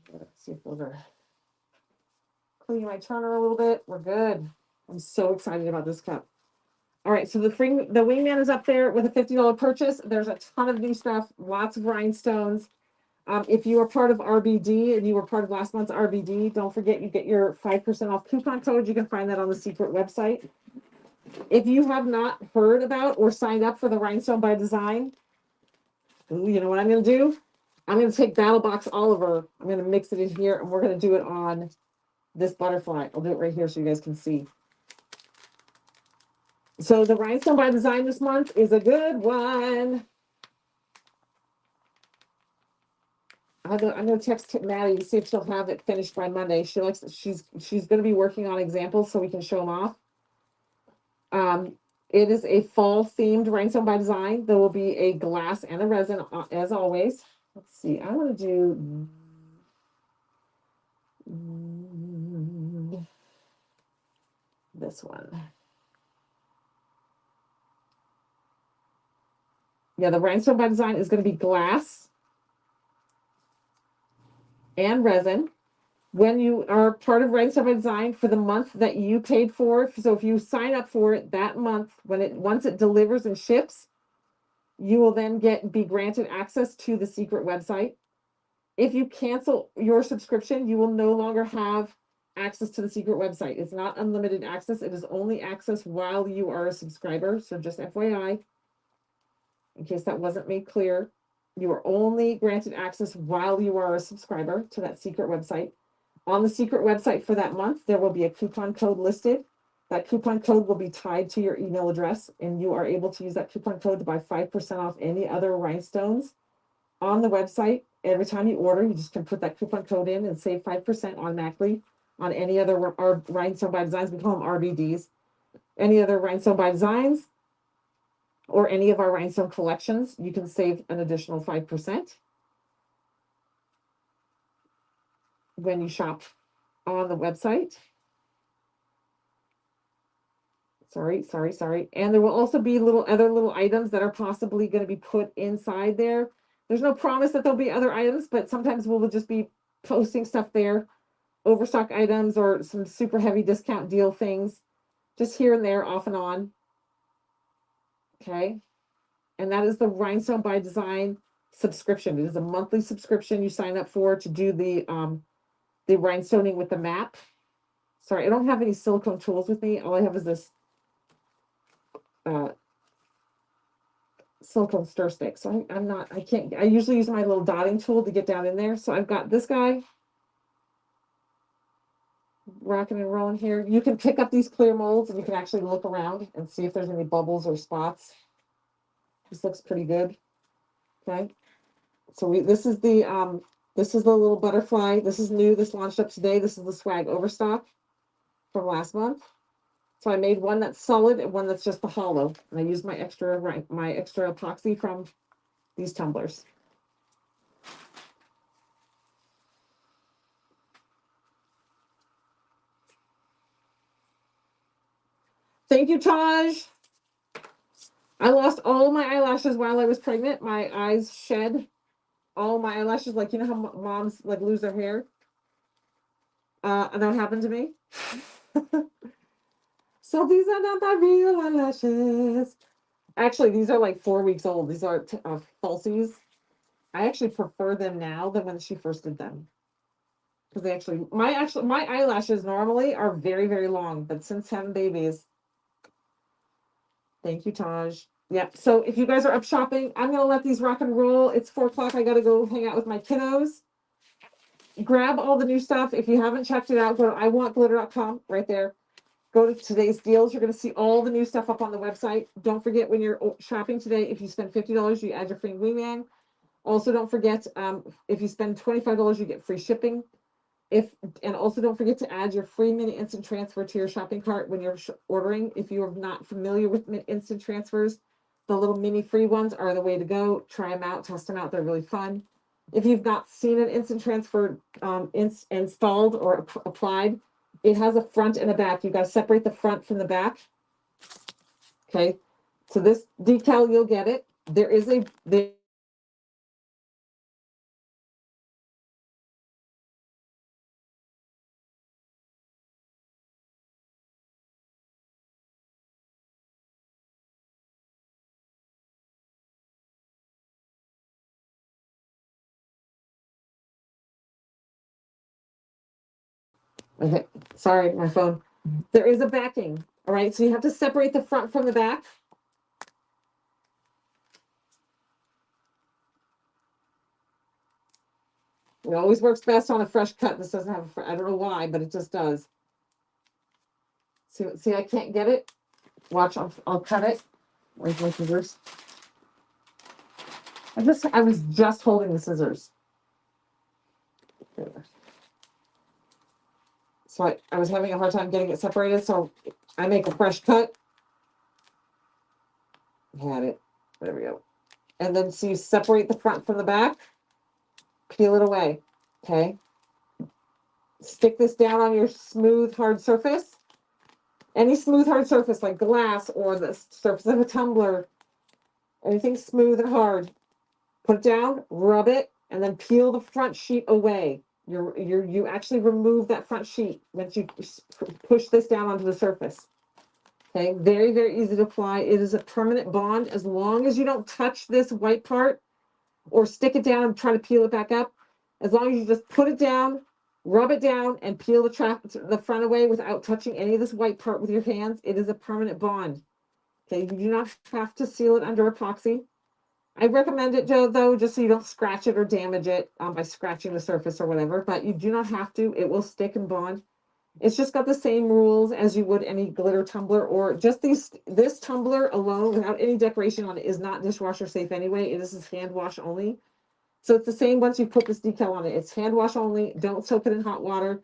B: Let's see if those are clean my turner a little bit. We're good. I'm so excited about this cup. All right, so the Wingman is up there with a $50 purchase. There's a ton of new stuff, lots of rhinestones. If you are part of RBD and you were part of last month's RBD, don't forget you get your 5% off coupon code. You can find that on the secret website. If you have not heard about or signed up for the Rhinestone by Design, you know what I'm going to do? I'm going to take Battle Box Oliver. I'm going to mix it in here, and we're going to do it on this butterfly. I'll do it right here so you guys can see. So the Rhinestone by Design this month is a good one. I'm gonna text Maddie to see if she'll have it finished by Monday. She's gonna be working on examples so we can show them off. It is a fall themed Rhinestone by Design. There will be a glass and a resin as always. Let's see. I want to do this one. Yeah, the Rhinestone by Design is going to be glass and resin. When you are part of Rhinestone by Design for the month that you paid for, so if you sign up for it that month, once it delivers and ships, you will then be granted access to the secret website. If you cancel your subscription, you will no longer have access to the secret website. It's not unlimited access. It is only access while you are a subscriber. So just FYI, in case that wasn't made clear, you are only granted access while you are a subscriber to that secret website. On the secret website for that month, there will be a coupon code listed. That coupon code will be tied to your email address, and you are able to use that coupon code to buy 5% off any other rhinestones on the website. Every time you order, you just can put that coupon code in and save 5% automatically on any other Rhinestone by Designs. We call them RBDs. Any other Rhinestone by Designs or any of our rhinestone collections, you can save an additional 5% when you shop on the website. Sorry. And there will also be other little items that are possibly going to be put inside there. There's no promise that there'll be other items, but sometimes we'll just be posting stuff there, Overstock items or some super heavy discount deal things. just here and there, off and on. Okay. And that is the Rhinestone by Design subscription. It is a monthly subscription you sign up for to do the rhinestoning with the map. Sorry, I don't have any silicone tools with me. All I have is this silicone stir stick. So I can't, I usually use my little dotting tool to get down in there. So I've got this guy rocking and rolling here. You can pick up these clear molds and you can actually look around and see if there's any bubbles or spots. This looks pretty good. Okay. So this is the little butterfly. This is new. This launched up today. This is the swag Overstock from last month. So I made one that's solid and one that's just the hollow. And I used my extra epoxy from these tumblers. Thank you, Taj. I lost all my eyelashes while I was pregnant. My eyes shed all my eyelashes, like you know how moms like lose their hair. And that happened to me. So these are not my real eyelashes. Actually, these are like 4 weeks old. These are falsies. I actually prefer them now than when she first did them. Because my eyelashes normally are very, very long, but since having babies, thank you, Taj. Yep. So if you guys are up shopping, I'm gonna let these rock and roll. It's 4 o'clock. I gotta go hang out with my kiddos. Grab all the new stuff. If you haven't checked it out, go to iwantglitter.com right there. Go to today's deals. You're going to see all the new stuff up on the website. Don't forget when you're shopping today, if you spend $50, you add your free Wingman. Also, don't forget if you spend $25, you get free shipping. And also don't forget to add your free mini instant transfer to your shopping cart when you're ordering. If you are not familiar with instant transfers, the little mini free ones are the way to go. Try them out, test them out. They're really fun. If you've not seen an instant transfer installed or applied, it has a front and a back. You got to separate the front from the back. Okay. So this decal, you'll get it. There is a okay. Sorry, my phone. There is a backing. All right. So you have to separate the front from the back. It always works best on a fresh cut. This doesn't have I don't know why, but it just does. See, I can't get it. Watch, I'll cut it. Where's my scissors? I was just holding the scissors. So I was having a hard time getting it separated, so I make a fresh cut. Had it. There we go. And then so you separate the front from the back, peel it away. Okay. Stick this down on your smooth, hard surface. Any smooth, hard surface like glass or the surface of a tumbler, anything smooth and hard. Put it down, rub it, and then peel the front sheet away. You actually remove that front sheet once you push this down onto the surface. Okay, very, very easy to apply. It is a permanent bond as long as you don't touch this white part or stick it down and try to peel it back up. As long as you just put it down, rub it down, and peel the front away without touching any of this white part with your hands, it is a permanent bond. Okay, you do not have to seal it under epoxy. I recommend it, Joe, though, just so you don't scratch it or damage it by scratching the surface or whatever, but you do not have to. It will stick and bond. It's just got the same rules as you would any glitter tumbler or just this tumbler alone without any decoration on it is not dishwasher safe anyway. This is hand wash only. So it's the same once you put this decal on it. It's hand wash only. Don't soak it in hot water.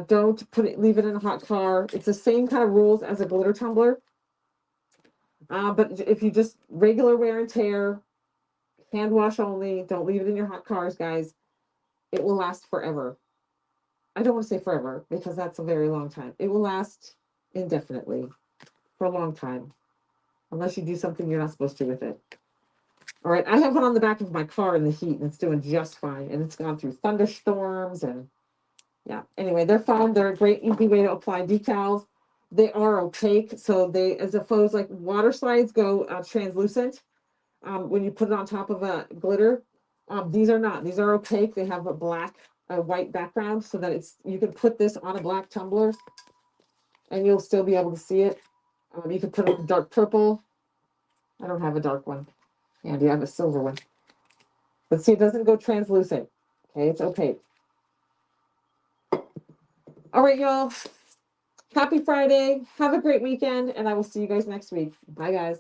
B: Don't leave it in a hot car. It's the same kind of rules as a glitter tumbler. But if you just regular wear and tear, hand wash only, don't leave it in your hot cars, guys. It will last forever. I don't want to say forever because that's a very long time. It will last indefinitely for a long time, unless you do something you're not supposed to with it. All right, I have one on the back of my car in the heat, and it's doing just fine. And it's gone through thunderstorms and yeah. Anyway, they're fun. They're a great, easy way to apply decals. They are opaque, so they, as opposed, like water slides go translucent. When you put it on top of a glitter, these are not. These are opaque. They have a white background, so that you can put this on a black tumbler, and you'll still be able to see it. You can put it on dark purple. I don't have a dark one. And I have a silver one. But see, it doesn't go translucent. Okay, it's opaque. All right, y'all. Happy Friday. Have a great weekend, and I will see you guys next week. Bye, guys.